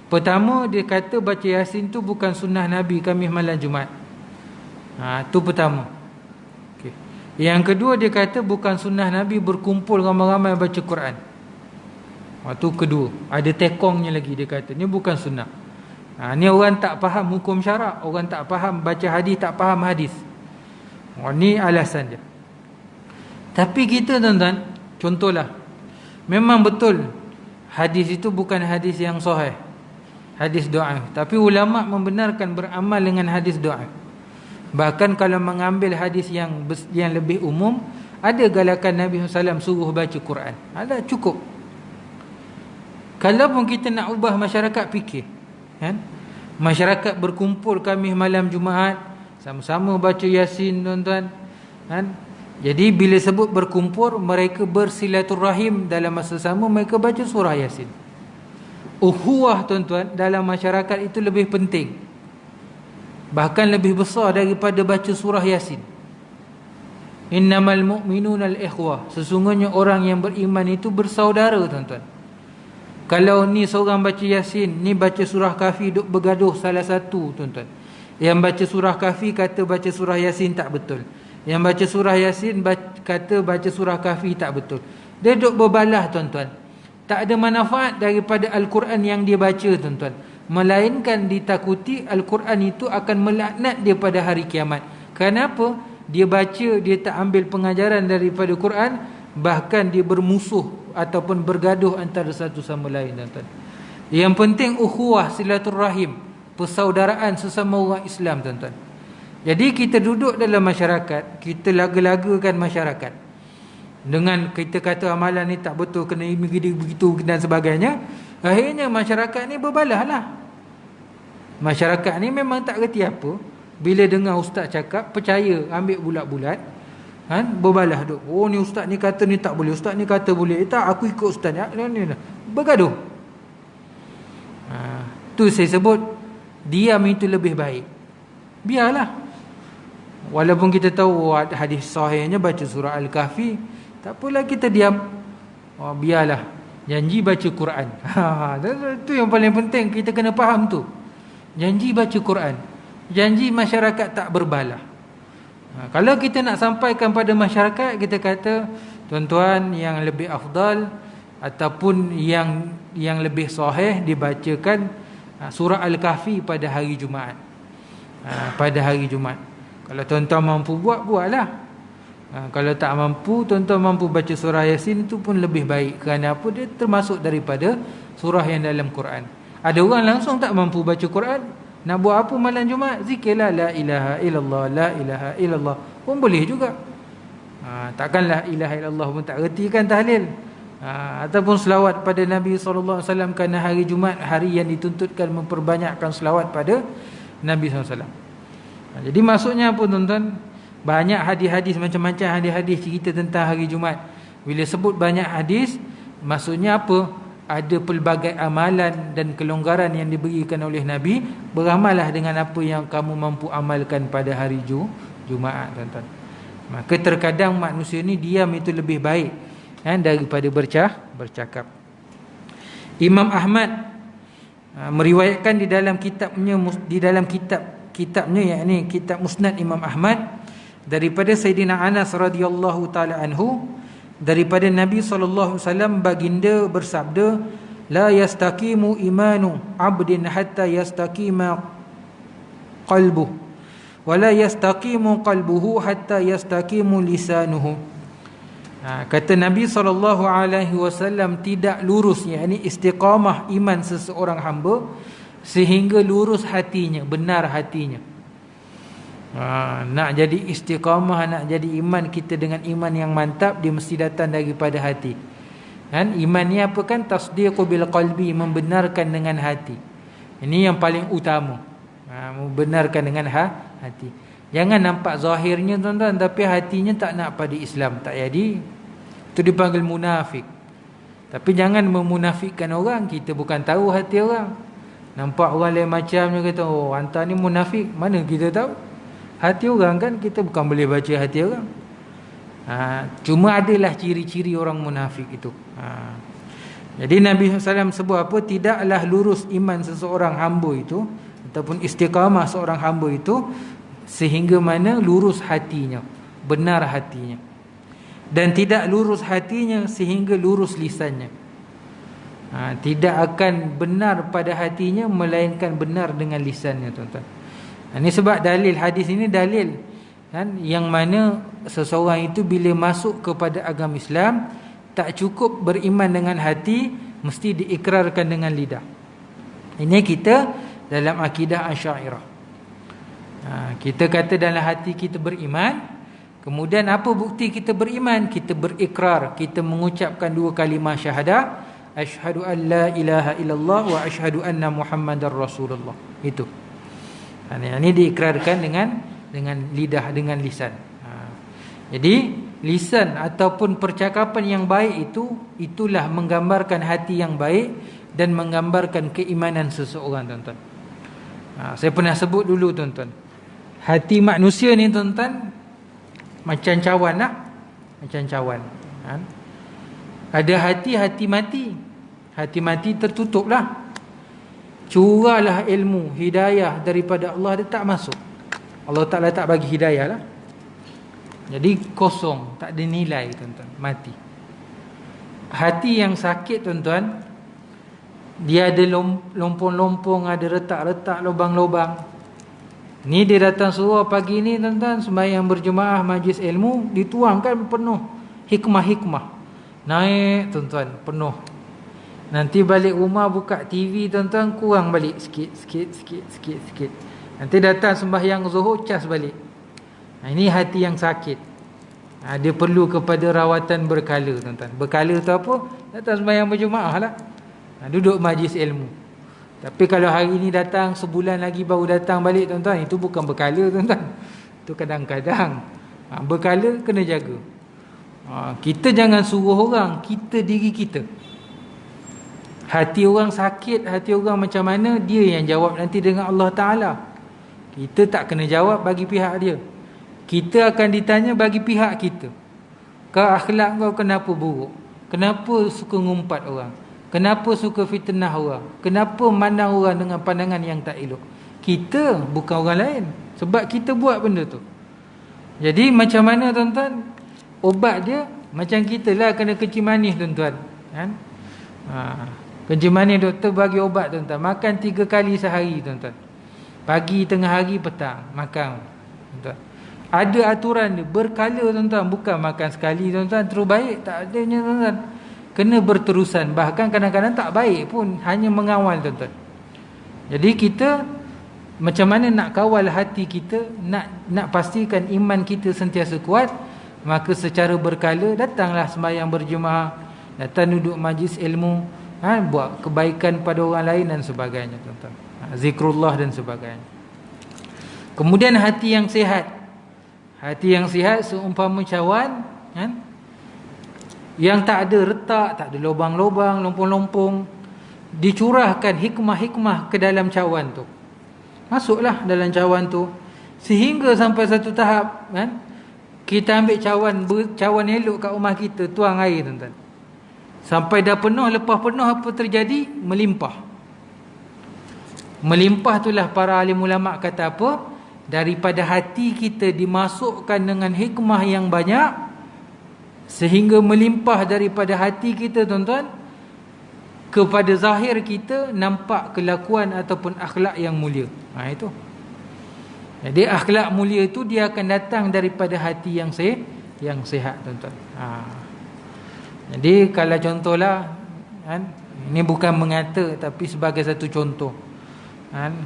Pertama, dia kata baca Yasin tu bukan sunnah Nabi Khamis malam Jumaat. Itu pertama. Okay. Yang kedua, dia kata bukan sunnah Nabi berkumpul ramai-ramai baca Quran. Itu kedua. Ada tekongnya lagi, dia kata ni bukan sunnah. Ni orang tak faham hukum syarak, orang tak faham baca hadis, tak faham hadis. Ni alasan dia. Tapi kita tuan-tuan, contohlah, memang betul hadis itu bukan hadis yang sahih, hadis dhaif, tapi ulama membenarkan beramal dengan hadis dhaif. Bahkan kalau mengambil hadis yang lebih umum, Ada galakan Nabi SAW suruh baca Quran? Ada, cukup. Kalau pun kita nak ubah masyarakat, fikir, kan? Masyarakat berkumpul Khamis malam Jumaat, sama-sama baca Yasin, tuan-tuan, kan? Jadi bila sebut berkumpul, mereka bersilaturahim, dalam masa sama mereka baca surah Yasin. Ukhuwah, tuan-tuan, dalam masyarakat itu lebih penting, bahkan lebih besar daripada baca surah Yasin. Innamal mu'minuna al-ikhwah, sesungguhnya orang yang beriman itu bersaudara, tuan-tuan. Kalau ni seorang baca Yasin, ni baca surah Kahfi, duk bergaduh salah satu, tuan-tuan. Yang baca surah Kahfi kata baca surah Yasin tak betul, yang baca surah Yasin kata baca surah Kahfi tak betul. Dia duk berbalah, tuan-tuan. Tak ada manfaat daripada Al-Quran yang dia baca, tuan-tuan, melainkan ditakuti Al-Quran itu akan melaknat dia pada hari kiamat. Kenapa? Dia baca, dia tak ambil pengajaran daripada Quran, bahkan dia bermusuh ataupun bergaduh antara satu sama lain, tuan-tuan. Yang penting ukhuwah, silaturahim, persaudaraan sesama orang Islam, tuan-tuan. Jadi kita duduk dalam masyarakat, kita laga-lagakan masyarakat dengan kita kata amalan ni tak betul, kena begitu dan sebagainya. Akhirnya masyarakat ni berbalah lah. Masyarakat ni memang tak reti apa. Bila dengar ustaz cakap, percaya, ambil bulat-bulat, kan? Berbalah duk. Oh, ni ustaz ni kata ni tak boleh, ustaz ni kata boleh. Tak, aku ikut ustaz ni. Bergaduh. Tu saya sebut, diam itu lebih baik. Biarlah. Walaupun kita tahu hadis sahihnya baca surah Al-Kahfi, tak apalah, kita diam. Biarlah. Janji baca Quran. Itu yang paling penting, kita kena faham tu. Janji baca Quran. Janji masyarakat tak berbalah. Kalau kita nak sampaikan pada masyarakat, kita kata, tuan-tuan, yang lebih afdal ataupun yang lebih sahih dibacakan surah Al-Kahfi pada hari Jumaat. Pada hari Jumaat. Kalau tuan-tuan mampu buatlah. Kalau tak mampu, tuan-tuan mampu baca surah Yasin, itu pun lebih baik. Kerana apa? Dia termasuk daripada surah yang dalam Quran. Ada orang langsung tak mampu baca Quran, nak buat apa malam Jumaat? Zikirlah la ilaha illallah, la ilaha illallah pun boleh juga. Takkan la ilaha illallah pun tak reti kan tahlil. Ataupun selawat pada Nabi SAW, kerana hari Jumaat hari yang dituntutkan memperbanyakkan selawat pada Nabi SAW. Jadi maksudnya apa, tuan-tuan? Banyak hadis-hadis, macam-macam hadis-hadis cerita tentang hari Jumaat. Bila sebut banyak hadis, maksudnya apa? Ada pelbagai amalan dan kelonggaran yang diberikan oleh Nabi. Beramallah dengan apa yang kamu mampu amalkan pada hari Jumaat, tuan-tuan. Maka terkadang manusia ni diam itu lebih baik, kan, daripada bercakap. Imam Ahmad meriwayatkan di dalam kitabnya, yakni kitab Musnad Imam Ahmad, daripada Sayyidina Anas radhiyallahu taala anhu, daripada Nabi SAW, baginda bersabda, la yastaqimu imanu abdin hatta yastaqima qalbuh, wa la yastaqimu qalbuhu hatta yastaqimu lisanuhu. Kata Nabi SAW, tidak lurus, yakni istiqamah iman seseorang hamba sehingga lurus hatinya, benar hatinya. Nak jadi istiqamah, nak jadi iman kita dengan iman yang mantap, dia mesti datang daripada hati, kan? Iman ni apa kan? Tasdiqu bil qalbi, membenarkan dengan hati. Ini yang paling utama, membenarkan dengan hati. Jangan nampak zahirnya, tuan-tuan, tapi hatinya tak nak pada Islam, tak jadi. Itu dipanggil munafik. Tapi jangan memunafikkan orang. Kita bukan tahu hati orang. Nampak orang lain macamnya, kata, oh, hantar ni munafik. Mana kita tahu hati orang, kan? Kita bukan boleh baca hati orang. Cuma adalah ciri-ciri orang munafik itu. Jadi Nabi SAW sebut apa? Tidaklah lurus iman seseorang hamba itu, ataupun istiqamah seorang hamba itu, sehingga mana lurus hatinya, benar hatinya. Dan tidak lurus hatinya sehingga lurus lisannya. Tidak akan benar pada hatinya, melainkan benar dengan lisannya, tuan-tuan. Ini sebab dalil hadis ini, dalil, kan, yang mana seseorang itu bila masuk kepada agama Islam, tak cukup beriman dengan hati, mesti diikrarkan dengan lidah. Ini kita dalam akidah Asy'ariyah. Kita kata dalam hati kita beriman, Kemudian apa bukti kita beriman? Kita berikrar, kita mengucapkan 2 kalimah syahadah, asyhadu an la ilaha illallah wa asyhadu anna muhammadar rasulullah. Itu. Ini diikrarkan dengan lidah, dengan lisan. Jadi lisan ataupun percakapan yang baik itulah menggambarkan hati yang baik dan menggambarkan keimanan seseorang, tuan-tuan. Saya pernah sebut dulu, tuan-tuan, hati manusia ni, tuan-tuan, macam cawan lah. Macam cawan. Ada hati mati. Hati mati tertutup lah. Curahlah ilmu, hidayah daripada Allah, dia tak masuk. Allah Ta'ala tak bagi hidayah lah. Jadi kosong, tak ada nilai, tuan-tuan, mati. Hati yang sakit, tuan-tuan, dia ada lompong-lompong, ada retak-retak, lubang-lubang. Ni dia datang surau pagi ni, tuan-tuan, sembahyang berjemaah majlis ilmu, dituangkan penuh hikmah-hikmah. Naik, tuan-tuan, penuh. Nanti balik rumah buka TV, tuan-tuan, kurang balik sikit. Nanti datang sembahyang zuhur, cas balik. Ini hati yang sakit. Dia perlu kepada rawatan berkala, tuan-tuan. Berkala tu apa? Datang sembahyang berjemaah lah. Duduk majlis ilmu. Tapi kalau hari ni datang, sebulan lagi baru datang balik, tuan-tuan, itu bukan berkala, tuan-tuan. Itu kadang-kadang. Berkala kena jaga. Kita jangan suruh orang, kita diri kita. Hati orang sakit, hati orang macam mana, dia yang jawab nanti dengan Allah Ta'ala. Kita tak kena jawab bagi pihak dia. Kita akan ditanya bagi pihak kita. Kau akhlak kau kenapa buruk? Kenapa suka ngumpat orang? Kenapa suka fitnah orang? Kenapa mandang orang dengan pandangan yang tak elok? Kita, bukan orang lain. Sebab kita buat benda tu. Jadi macam mana, tuan-tuan? Obat dia macam kita lah, kena kencing manis, tuan-tuan. Kencing manis, doktor bagi obat, tuan-tuan. Makan 3 kali sehari, tuan-tuan. Pagi, tengah hari, petang. Makan, tuan-tuan. Ada aturan dia, berkala, tuan-tuan. Bukan makan sekali, tuan-tuan, terus baik. Tak adanya, tuan-tuan. Kena berterusan. Bahkan kadang-kadang tak baik pun, hanya mengawal, tuan-tuan. Jadi kita macam mana nak kawal hati kita, nak pastikan iman kita sentiasa kuat, maka secara berkala datanglah sembahyang berjemaah, datang duduk majlis ilmu, buat kebaikan pada orang lain dan sebagainya, tuan-tuan. Zikrullah dan sebagainya. Kemudian hati yang sihat. Hati yang sihat seumpama cawan, yang tak ada retak, tak ada lubang-lubang, lompong-lompong, dicurahkan hikmah-hikmah ke dalam cawan tu. Masuklah dalam cawan tu, sehingga sampai satu tahap, kita ambil cawan elok kat rumah kita, tuang air, tuan-tuan. Sampai dah penuh, lepas penuh apa terjadi? Melimpah. Melimpah itulah para alim ulama kata apa? Daripada hati kita dimasukkan dengan hikmah yang banyak, sehingga melimpah daripada hati kita, tuan-tuan, kepada zahir kita nampak kelakuan ataupun akhlak yang mulia. Itu. Jadi akhlak mulia itu dia akan datang daripada hati yang sihat, tuan-tuan. Jadi kalau contohlah, ini bukan mengata tapi sebagai satu contoh.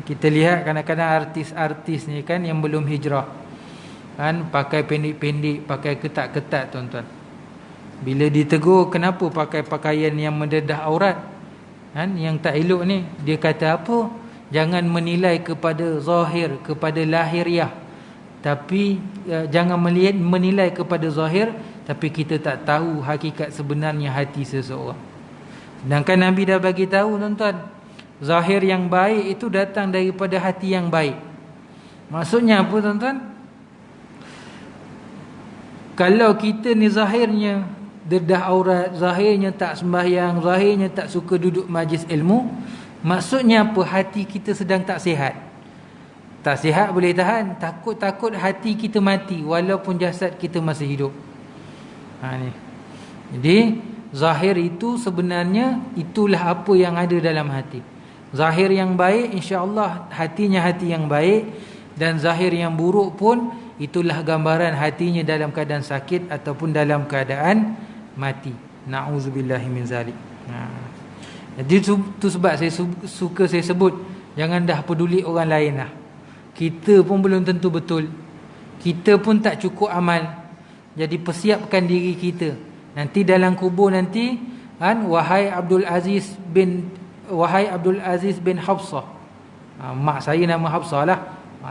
Kita lihat kadang-kadang artis-artis ni kan yang belum hijrah, pakai pendek-pendek, pakai ketat-ketat, tuan-tuan. Bila ditegur kenapa pakai pakaian yang mendedah aurat, yang tak elok ni, dia kata apa? Jangan menilai kepada zahir, kepada lahiriah, tapi jangan menilai kepada zahir, tapi kita tak tahu hakikat sebenarnya hati seseorang. Sedangkan Nabi dah bagi tahu, tuan-tuan, zahir yang baik itu datang daripada hati yang baik. Maksudnya apa, tuan-tuan? Kalau kita ni zahirnya dedah aurat, zahirnya tak sembahyang, zahirnya tak suka duduk majlis ilmu, maksudnya apa? Hati kita sedang tak sihat. Tak sihat boleh tahan, takut-takut hati kita mati walaupun jasad kita masih hidup. Ni. Jadi zahir itu sebenarnya itulah apa yang ada dalam hati. Zahir yang baik, insya-Allah hatinya hati yang baik, dan zahir yang buruk pun itulah gambaran hatinya dalam keadaan sakit ataupun dalam keadaan mati. Na'udzubillahi min zalik. Jadi itu sebab saya suka saya sebut, jangan dah peduli orang lain lah. Kita pun belum tentu betul. Kita pun tak cukup amal. Jadi persiapkan diri kita. Nanti dalam kubur nanti kan, wahai Abdul Aziz bin Hafsah. Mak saya nama Hafsah lah.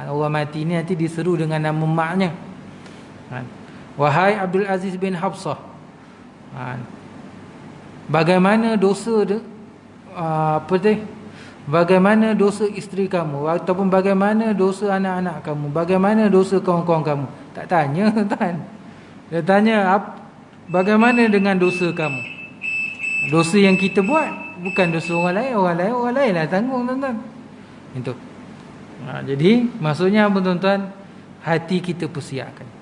Orang mati ni nanti diseru dengan nama maknya. Wahai Abdul Aziz bin Hafsah, bagaimana dosa bagaimana dosa isteri kamu, ataupun bagaimana dosa anak-anak kamu, bagaimana dosa kawan-kawan kamu. Tak tanya, tuan. Dia tanya bagaimana dengan dosa kamu. Dosa yang kita buat, bukan dosa orang lain lah tanggung, tuan-tuan. Itu. Jadi maksudnya apa, tuan-tuan? Hati kita persiapkan.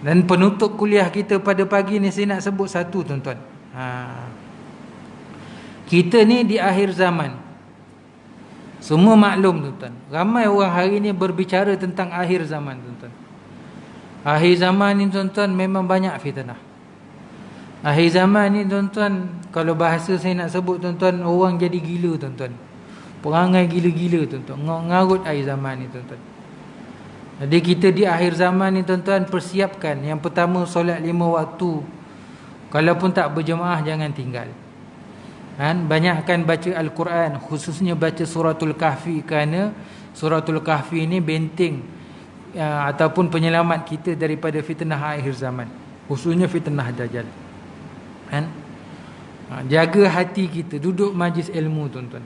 Dan penutup kuliah kita pada pagi ni saya nak sebut satu, tuan-tuan. Kita ni di akhir zaman. Semua maklum, tuan-tuan. Ramai orang hari ni berbicara tentang akhir zaman, tuan-tuan. Akhir zaman ni, tuan-tuan, memang banyak fitnah. Akhir zaman ni, tuan-tuan, kalau bahasa saya nak sebut, tuan-tuan, orang jadi gila, tuan-tuan. Perangai gila-gila, tuan-tuan. Ngarut akhir zaman ni, tuan-tuan. Jadi kita di akhir zaman ni, tuan-tuan, persiapkan. Yang pertama, solat 5 waktu. Kalaupun tak berjemaah, jangan tinggal. Banyakkan baca Al-Quran, khususnya baca Suratul Kahfi, kerana Suratul Kahfi ini benteng ataupun penyelamat kita daripada fitnah akhir zaman, khususnya fitnah Dajjal. Jaga hati kita, duduk majlis ilmu, tuan-tuan.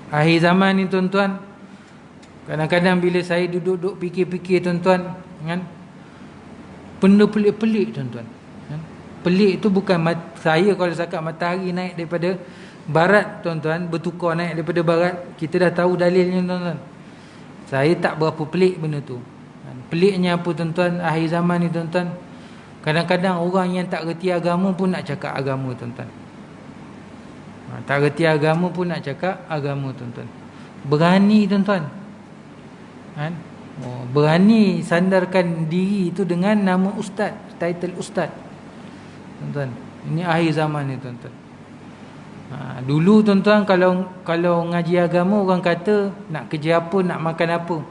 Akhir zaman ni, tuan-tuan, kadang-kadang bila saya duduk fikir-fikir, tuan-tuan, benda pelik-pelik, tuan-tuan. Pelik itu bukan saya kalau cakap matahari naik daripada barat, tuan-tuan, bertukar naik daripada barat, kita dah tahu dalilnya, tuan-tuan. Saya tak berapa pelik benda tu. Peliknya apa, tuan-tuan? Akhir zaman ni, tuan-tuan, kadang-kadang orang yang tak reti agama pun nak cakap agama, tuan-tuan. Tak reti agama pun nak cakap agama, tuan-tuan. Berani, tuan-tuan. Berani sandarkan diri itu dengan nama ustaz, title ustaz, tuan-tuan. Ini akhir zaman ni, tuan-tuan. Dulu, tuan-tuan, kalau ngaji agama, orang kata nak kerja apa, nak makan apa,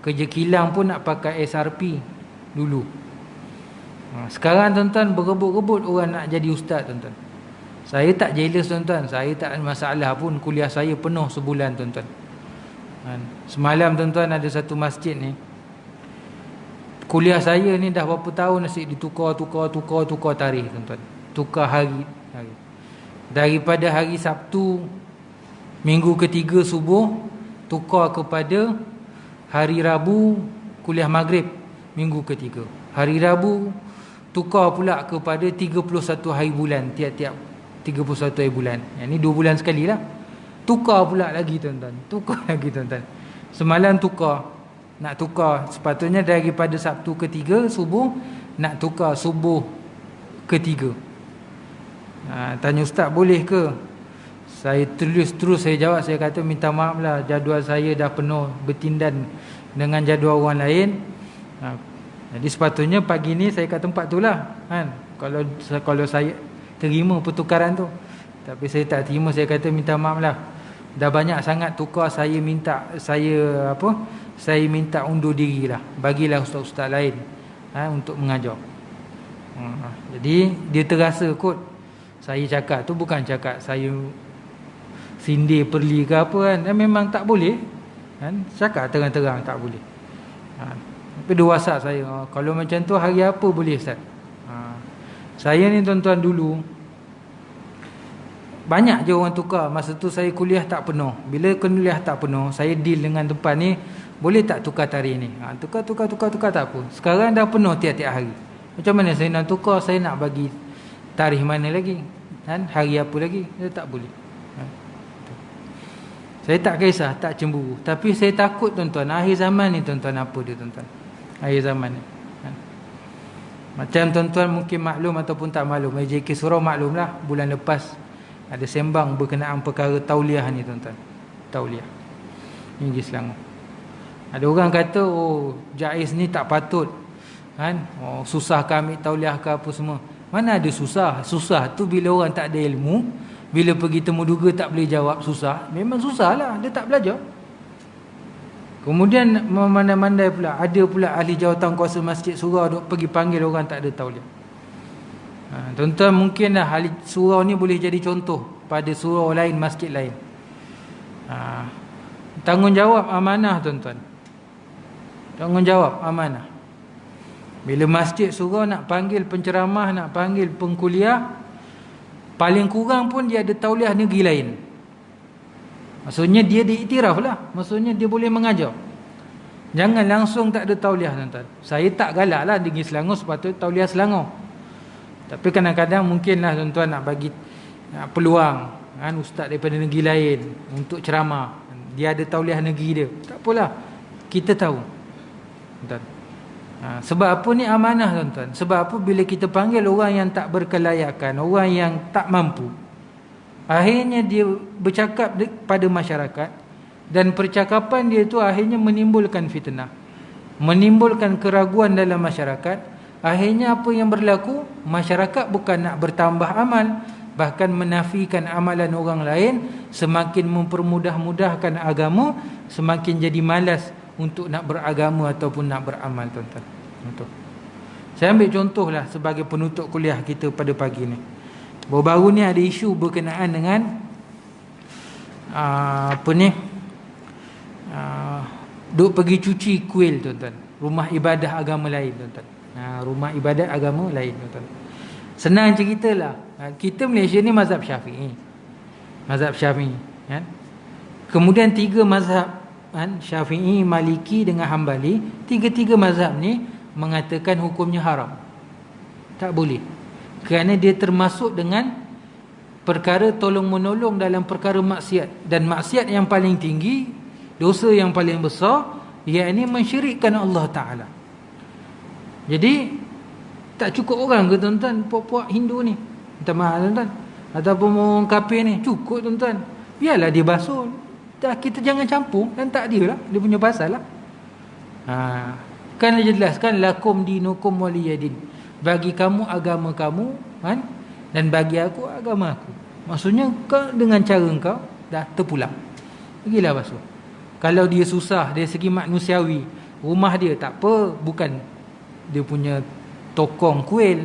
kerja kilang pun nak pakai SRP dulu. Sekarang, tuan-tuan, berebut-rebut orang nak jadi ustaz, tuan-tuan. Saya tak jealous, tuan-tuan. Saya tak ada masalah pun. Kuliah saya penuh sebulan, tuan-tuan. Semalam, tuan-tuan, ada satu masjid ni, kuliah saya ni dah berapa tahun asyik ditukar tarikh, tuan-tuan. Tukar hari. Daripada hari Sabtu minggu ketiga subuh, tukar kepada hari Rabu kuliah maghrib minggu ketiga. Hari Rabu tukar pula kepada 31 hari bulan, tiap-tiap 31 hari bulan. Yang ni 2 bulan sekali lah. Tukar pula lagi, tuan-tuan. Semalam tukar. Nak tukar, sepatutnya daripada Sabtu ketiga subuh, nak tukar subuh ketiga. Tanya ustaz, boleh ke? Saya terus saya jawab, saya kata minta maaf lah, jadual saya dah penuh bertindan dengan jadual orang lain. Jadi sepatutnya pagi ni saya kat tempat tu lah, kalau saya terima pertukaran tu. Tapi saya tak terima, saya kata minta maaf lah, dah banyak sangat tukar, saya minta undur diri lah, bagilah ustaz-ustaz lain untuk mengajar. Jadi dia terasa kot saya cakap tu bukan cakap saya sindir perli ke apa kan. Memang tak boleh cakap terang-terang tak boleh. Tapi dia WhatsApp saya, kalau macam tu hari apa boleh ustaz? Saya ni, tuan-tuan, dulu banyak je orang tukar. Masa tu saya kuliah tak penuh. Bila kuliah tak penuh, saya deal dengan tempat ni, boleh tak tukar tarikh ni? Tukar tak apa. Sekarang dah penuh tiap-tiap hari. Macam mana saya nak tukar? Saya nak bagi tarikh mana lagi? Hari apa lagi? Saya tak boleh. Saya tak kisah, tak cemburu. Tapi saya takut, tuan-tuan, akhir zaman ni, tuan-tuan, apa dia, tuan-tuan? Akhir zaman ni. Macam tuan-tuan mungkin maklum ataupun tak maklum, JK Surau maklum lah, bulan lepas ada sembang berkenaan perkara tauliah ni, tuan-tuan. Tauliah ni di Selangor. Ada orang kata, Jaiz ni tak patut, susah kami tauliah ke apa semua. Mana ada susah? Susah tu bila orang tak ada ilmu, bila pergi temu duga tak boleh jawab, susah. Memang susah lah, dia tak belajar. Kemudian memandai-mandai pula, ada pula ahli jawatan kuasa masjid surau duk pergi panggil orang tak ada tauliah. Tuan-tuan, mungkinlah ahli surau ni boleh jadi contoh pada surau lain, masjid lain. Tanggungjawab amanah tuan-tuan. Tanggungjawab amanah. Bila masjid surau nak panggil penceramah, nak panggil pengkuliah, paling kurang pun dia ada tauliah negeri lain. Maksudnya dia diiktiraf lah. Maksudnya dia boleh mengajar. Jangan langsung tak ada tauliah tuan-tuan. Saya tak galak lah negeri Selangor sepatutnya tauliah Selangor. Tapi kadang-kadang mungkinlah tuan-tuan nak bagi peluang ustaz daripada negeri lain untuk ceramah. Dia ada tauliah negeri dia. Tak apalah, kita tahu tuan-tuan. Sebab apa ni amanah tuan-tuan? Sebab apa bila kita panggil orang yang tak berkelayakan, orang yang tak mampu, akhirnya dia bercakap pada masyarakat, dan percakapan dia itu akhirnya menimbulkan fitnah, menimbulkan keraguan dalam masyarakat. Akhirnya apa yang berlaku? Masyarakat bukan nak bertambah amal, bahkan menafikan amalan orang lain, semakin mempermudah-mudahkan agama, semakin jadi malas untuk nak beragama ataupun nak beramal tuan-tuan. Saya ambil contohlah sebagai penutup kuliah kita pada pagi ni. Baru-baru ni ada isu berkenaan dengan duk pergi cuci kuil tuan-tuan, rumah ibadah agama lain tuan-tuan. Rumah ibadat agama lain tuan-tuan. Senang ceritalah, kita Malaysia ni mazhab Syafi'i. Mazhab Syafi'i kan? Kemudian 3 mazhab Syafi'i, Maliki dengan Hambali, 3 mazhab ni mengatakan hukumnya haram. Tak boleh. Kerana dia termasuk dengan perkara tolong-menolong dalam perkara maksiat. Dan maksiat yang paling tinggi, dosa yang paling besar, iaitu mensyirikkan Allah Ta'ala. Jadi tak cukup orang ke tuan-tuan, puak-puak Hindu ni, minta maaf tuan-tuan, ataupun orang kafir ni, cukup tuan-tuan, biarlah dia basuh. Kita jangan campur, dan tak dia lah, dia punya pasal lah. Kan dia jelaskan, lakum dinukum waliyadin, bagi kamu agama kamu kan, dan bagi aku agama aku. Maksudnya kau dengan cara kau dah terpulang, pergilah basuh. Kalau dia susah dari segi manusiawi, rumah dia tak apa, bukan dia punya tokong kuil.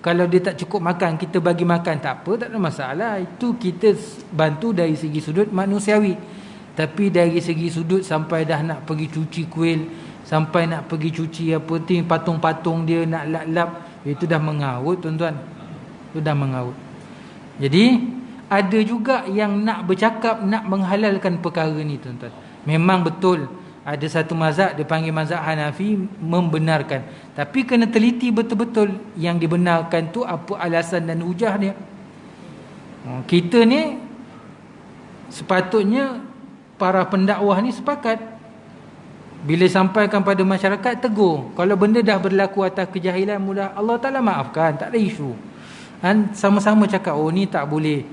Kalau dia tak cukup makan, kita bagi makan, tak apa, tak ada masalah. Itu kita bantu dari segi sudut manusiawi. Tapi dari segi sudut sampai dah nak pergi cuci kuil, sampai nak pergi cuci patung-patung dia, nak lap-lap, itu dah mengaut tuan-tuan. Itu dah mengaut. Jadi ada juga yang nak bercakap, nak menghalalkan perkara ni tuan-tuan. Memang betul ada satu mazhab, dia panggil mazhab Hanafi, membenarkan. Tapi kena teliti betul-betul yang dibenarkan tu apa alasan dan hujah dia. Kita ni sepatutnya para pendakwah ni sepakat, bila sampaikan pada masyarakat, tegur. Kalau benda dah berlaku atas kejahilan, mudah Allah Ta'ala maafkan, tak ada isu. Sama-sama cakap, oh ni tak boleh,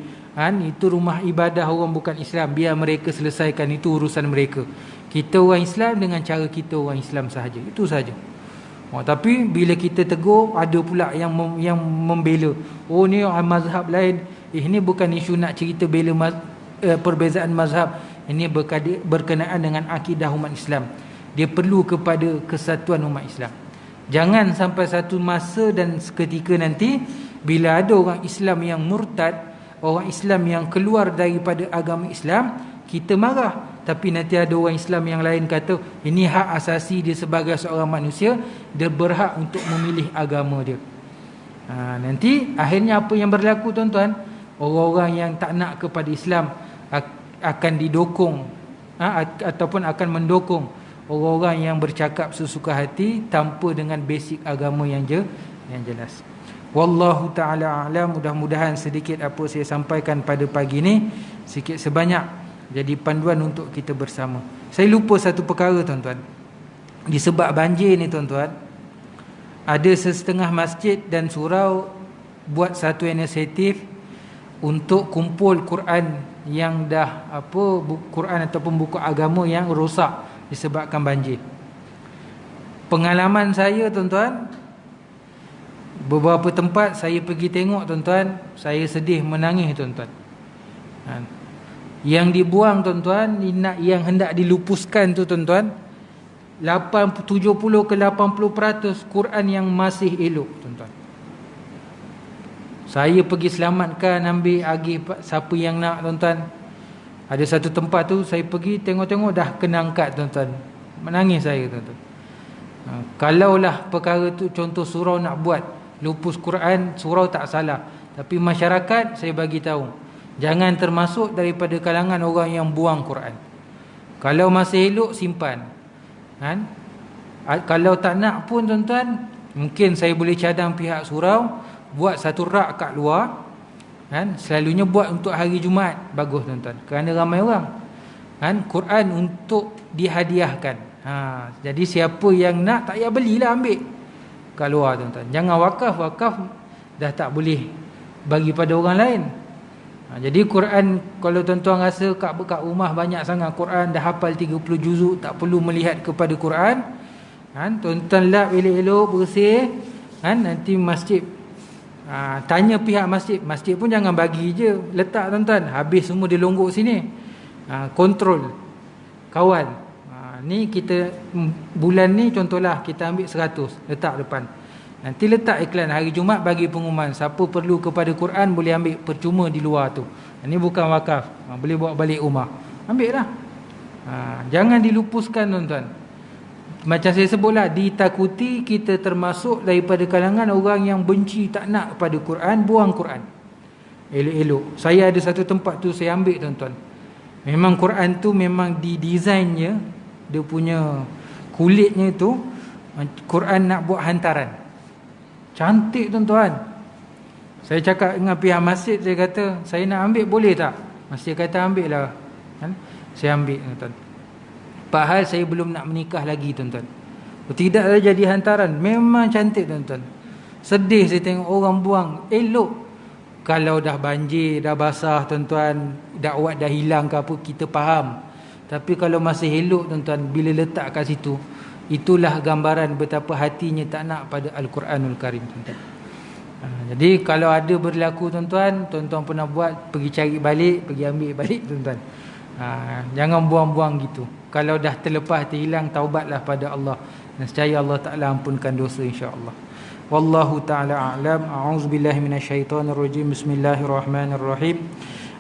itu rumah ibadah orang bukan Islam, biar mereka selesaikan, itu urusan mereka. Kita orang Islam dengan cara kita orang Islam sahaja, itu sahaja. Tapi bila kita tegur, ada pula yang membela. Oh ni mazhab lain. Ini bukan isu nak cerita bela perbezaan mazhab. Ini berkenaan dengan akidah umat Islam. Dia perlu kepada kesatuan umat Islam. Jangan sampai satu masa dan seketika nanti, bila ada orang Islam yang murtad, orang Islam yang keluar daripada agama Islam, kita marah. Tapi nanti ada orang Islam yang lain kata, ini hak asasi dia sebagai seorang manusia, dia berhak untuk memilih agama dia. Nanti akhirnya apa yang berlaku tuan-tuan? Orang-orang yang tak nak kepada Islam akan didokong, ataupun akan mendukung orang-orang yang bercakap sesuka hati tanpa dengan basic agama yang jelas. Wallahu ta'ala a'lam. Mudah-mudahan sedikit apa saya sampaikan pada pagi ni, sikit sebanyak jadi panduan untuk kita bersama. Saya lupa satu perkara tuan-tuan. Disebab banjir ni tuan-tuan, ada setengah masjid dan surau buat satu inisiatif untuk kumpul Quran yang dah Quran ataupun buku agama yang rosak disebabkan banjir. Pengalaman saya tuan-tuan, beberapa tempat saya pergi tengok tuan-tuan, saya sedih menangis tuan-tuan. Yang dibuang tuan-tuan, yang hendak dilupuskan tu tuan-tuan, 70 ke 80% Quran yang masih elok tuan-tuan. Saya pergi selamatkan, ambil agih siapa yang nak tuan-tuan. Ada satu tempat tu saya pergi tengok-tengok dah kena angkat tuan-tuan. Menangis saya tuan-tuan. Kalaulah perkara tu contoh surau nak buat lupus Quran, surau tak salah. Tapi masyarakat saya bagi tahu, jangan termasuk daripada kalangan orang yang buang Quran. Kalau masih elok simpan. Kan? Kalau tak nak pun tuan-tuan, mungkin saya boleh cadang pihak surau buat satu rak kat luar. Kan? Selalunya buat untuk hari Jumaat, bagus tuan-tuan, kerana ramai orang. Kan? Quran untuk dihadiahkan. Jadi siapa yang nak, tak payah belilah, ambil kat luar tuan-tuan. Jangan wakaf dah tak boleh bagi pada orang lain. Jadi Quran, kalau tuan-tuan rasa kat rumah banyak sangat Quran, dah hafal 30 juzuk, tak perlu melihat kepada Quran. Kan? Tuan-tuan lap elok-elok, bersih. Kan? Nanti masjid, tanya pihak masjid pun jangan bagi je letak tuan-tuan, habis semua dia longgok sini. Kontrol, kawal. Ni kita bulan ni contohlah kita ambil 100 letak depan. Nanti letak iklan hari Jumaat bagi pengumuman, siapa perlu kepada Quran boleh ambil percuma di luar tu. Ini bukan wakaf, boleh bawa balik rumah, ambil lah. Jangan dilupuskan tuan-tuan. Macam saya sebutlah, ditakuti kita termasuk daripada kalangan orang yang benci, tak nak kepada Quran, buang Quran elok-elok. Saya ada satu tempat tu saya ambil tuan-tuan. Memang Quran tu memang didesainnya, dia punya kulitnya tu, Quran nak buat hantaran, cantik tuan-tuan. Saya cakap dengan pihak masjid, saya kata saya nak ambil boleh tak? Masjid kata ambil lah. Kan? Saya ambil tuan-tuan. Padahal saya belum nak menikah lagi tuan-tuan. Tidak ada jadi hantaran. Memang cantik tuan-tuan. Sedih saya tengok orang buang. Elok. Kalau dah banjir, dah basah tuan-tuan, dakwat dah hilang ke apa, kita faham. Tapi kalau masih elok tuan-tuan, bila letak kat situ, itulah gambaran betapa hatinya tak nak pada Al-Quranul Karim tuan-tuan. Jadi kalau ada berlaku tuan-tuan, tuan-tuan pernah buat, pergi cari balik, pergi ambil balik tuan-tuan. Jangan buang-buang gitu. Kalau dah terlepas, terhilang, taubatlah pada Allah. Nescaya Allah Ta'ala ampunkan dosa insya-Allah. Wallahu ta'ala a'lam. A'udzubillahi minasyaitonirrajim. Bismillahirrahmanirrahim.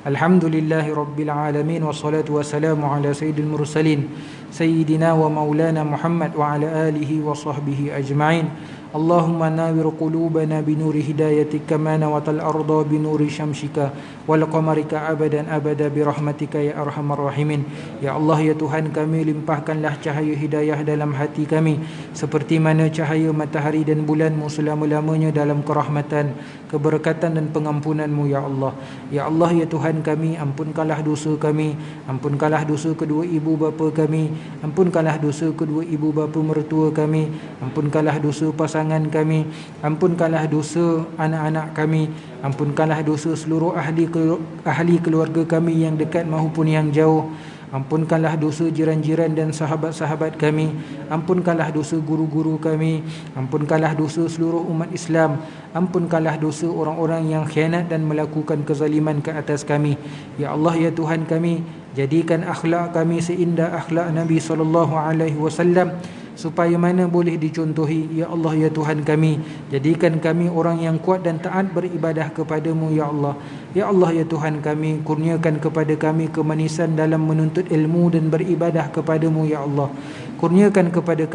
Alhamdulillahi rabbil alamin, wassalatu wassalamu ala sayyidil mursalin sayyidina wa maulana Muhammad wa ala alihi wa sahbihi ajma'in. Allahumma nawwir qulubana binuri hidayatika kama nawatal arda binuri syamsika wal qamarika abadan abada birahmatika ya arhamar rahimin. Ya Allah, ya Tuhan kami, limpahkanlah cahaya hidayah dalam hati kami seperti mana cahaya matahari dan bulanmu selama-lamanya dalam kerahmatan, keberkatan dan pengampunanmu ya Allah. Ya Allah, ya Tuhan kami, ampunkanlah dosa kami, ampunkanlah dosa kedua ibu bapa kami, ampunkanlah dosa kedua ibu bapa mertua kami, ampunkanlah dosa pasangan kami, ampunkanlah dosa anak-anak kami, ampunkanlah dosa seluruh ahli keluarga kami yang dekat maupun yang jauh. Ampunkanlah dosa jiran-jiran dan sahabat-sahabat kami. Ampunkanlah dosa guru-guru kami. Ampunkanlah dosa seluruh umat Islam. Ampunkanlah dosa orang-orang yang khianat dan melakukan kezaliman ke atas kami. Ya Allah, ya Tuhan kami, jadikan akhlak kami seindah akhlak Nabi SAW, supaya mana boleh dicontohi. Ya Allah, ya Tuhan kami, jadikan kami orang yang kuat dan taat beribadah kepadamu ya Allah. Ya Allah, ya Tuhan kami, kurniakan kepada kami kemanisan dalam menuntut ilmu dan beribadah kepadamu ya Allah. Kurniakan kepada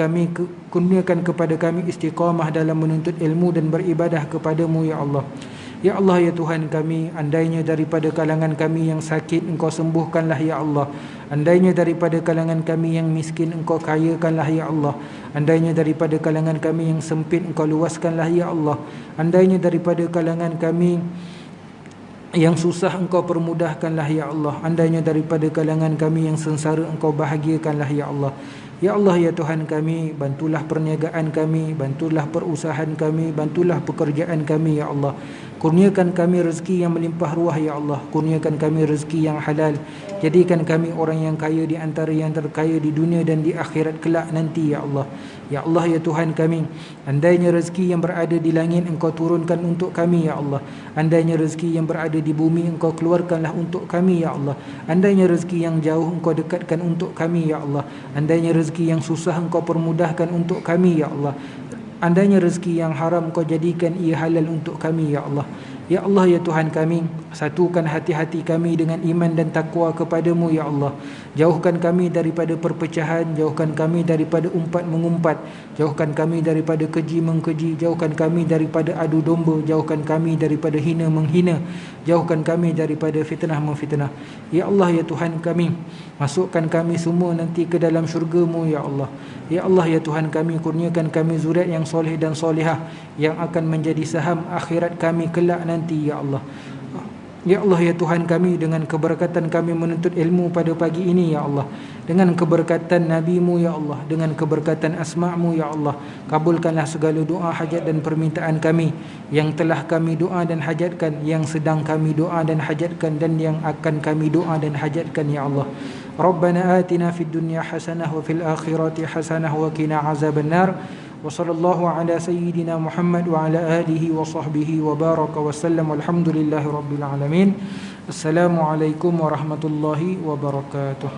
kami istiqamah dalam menuntut ilmu dan beribadah kepadamu ya Allah. Ya Allah, ya Tuhan kami, andainya daripada kalangan kami yang sakit, Engkau sembuhkanlah ya Allah. Andainya daripada kalangan kami yang miskin, Engkau kayakanlah ya Allah. Andainya daripada kalangan kami yang sempit, Engkau luaskanlah ya Allah. Andainya daripada kalangan kami yang susah, Engkau permudahkanlah ya Allah. Andainya daripada kalangan kami yang sengsara, Engkau bahagiakanlah ya Allah. Ya Allah, ya Tuhan kami, bantulah perniagaan kami, bantulah perusahaan kami, bantulah pekerjaan kami ya Allah. Kurniakan kami rezeki yang melimpah ruah ya Allah. Kurniakan kami rezeki yang halal. Jadikan kami orang yang kaya di antara yang terkaya di dunia dan di akhirat kelak nanti ya Allah. Ya Allah ya Tuhan kami, andainya rezeki yang berada di langit Engkau turunkan untuk kami ya Allah. Andainya rezeki yang berada di bumi Engkau keluarkanlah untuk kami ya Allah. Andainya rezeki yang jauh Engkau dekatkan untuk kami ya Allah. Andainya rezeki yang susah Engkau permudahkan untuk kami ya Allah. Andainya rezeki yang haram Kau jadikan ia halal untuk kami ya Allah. Ya Allah ya Tuhan kami, satukan hati-hati kami dengan iman dan takwa kepadamu ya Allah. Jauhkan kami daripada perpecahan, jauhkan kami daripada umpat mengumpat, jauhkan kami daripada keji mengkeji, jauhkan kami daripada adu domba, jauhkan kami daripada hina menghina, jauhkan kami daripada fitnah memfitnah. Ya Allah ya Tuhan kami, masukkan kami semua nanti ke dalam syurga-Mu ya Allah. Ya Allah ya Tuhan kami, kurniakan kami zuriat yang soleh dan solehah yang akan menjadi saham akhirat kami kelak nanti ya Allah. Ya Allah ya Tuhan kami, dengan keberkatan kami menuntut ilmu pada pagi ini ya Allah, dengan keberkatan Nabi-Mu ya Allah, dengan keberkatan asma'-Mu ya Allah, kabulkanlah segala doa hajat dan permintaan kami yang telah kami doa dan hajatkan, yang sedang kami doa dan hajatkan, dan yang akan kami doa dan hajatkan ya Allah. Rabbana atina fid dunya hasanah wa fil akhirati hasanah wa qina azabannar. وصلى الله على سيدنا محمد وعلى آله وصحبه وبارك وسلم والحمد لله رب العالمين. السلام عليكم ورحمة الله وبركاته.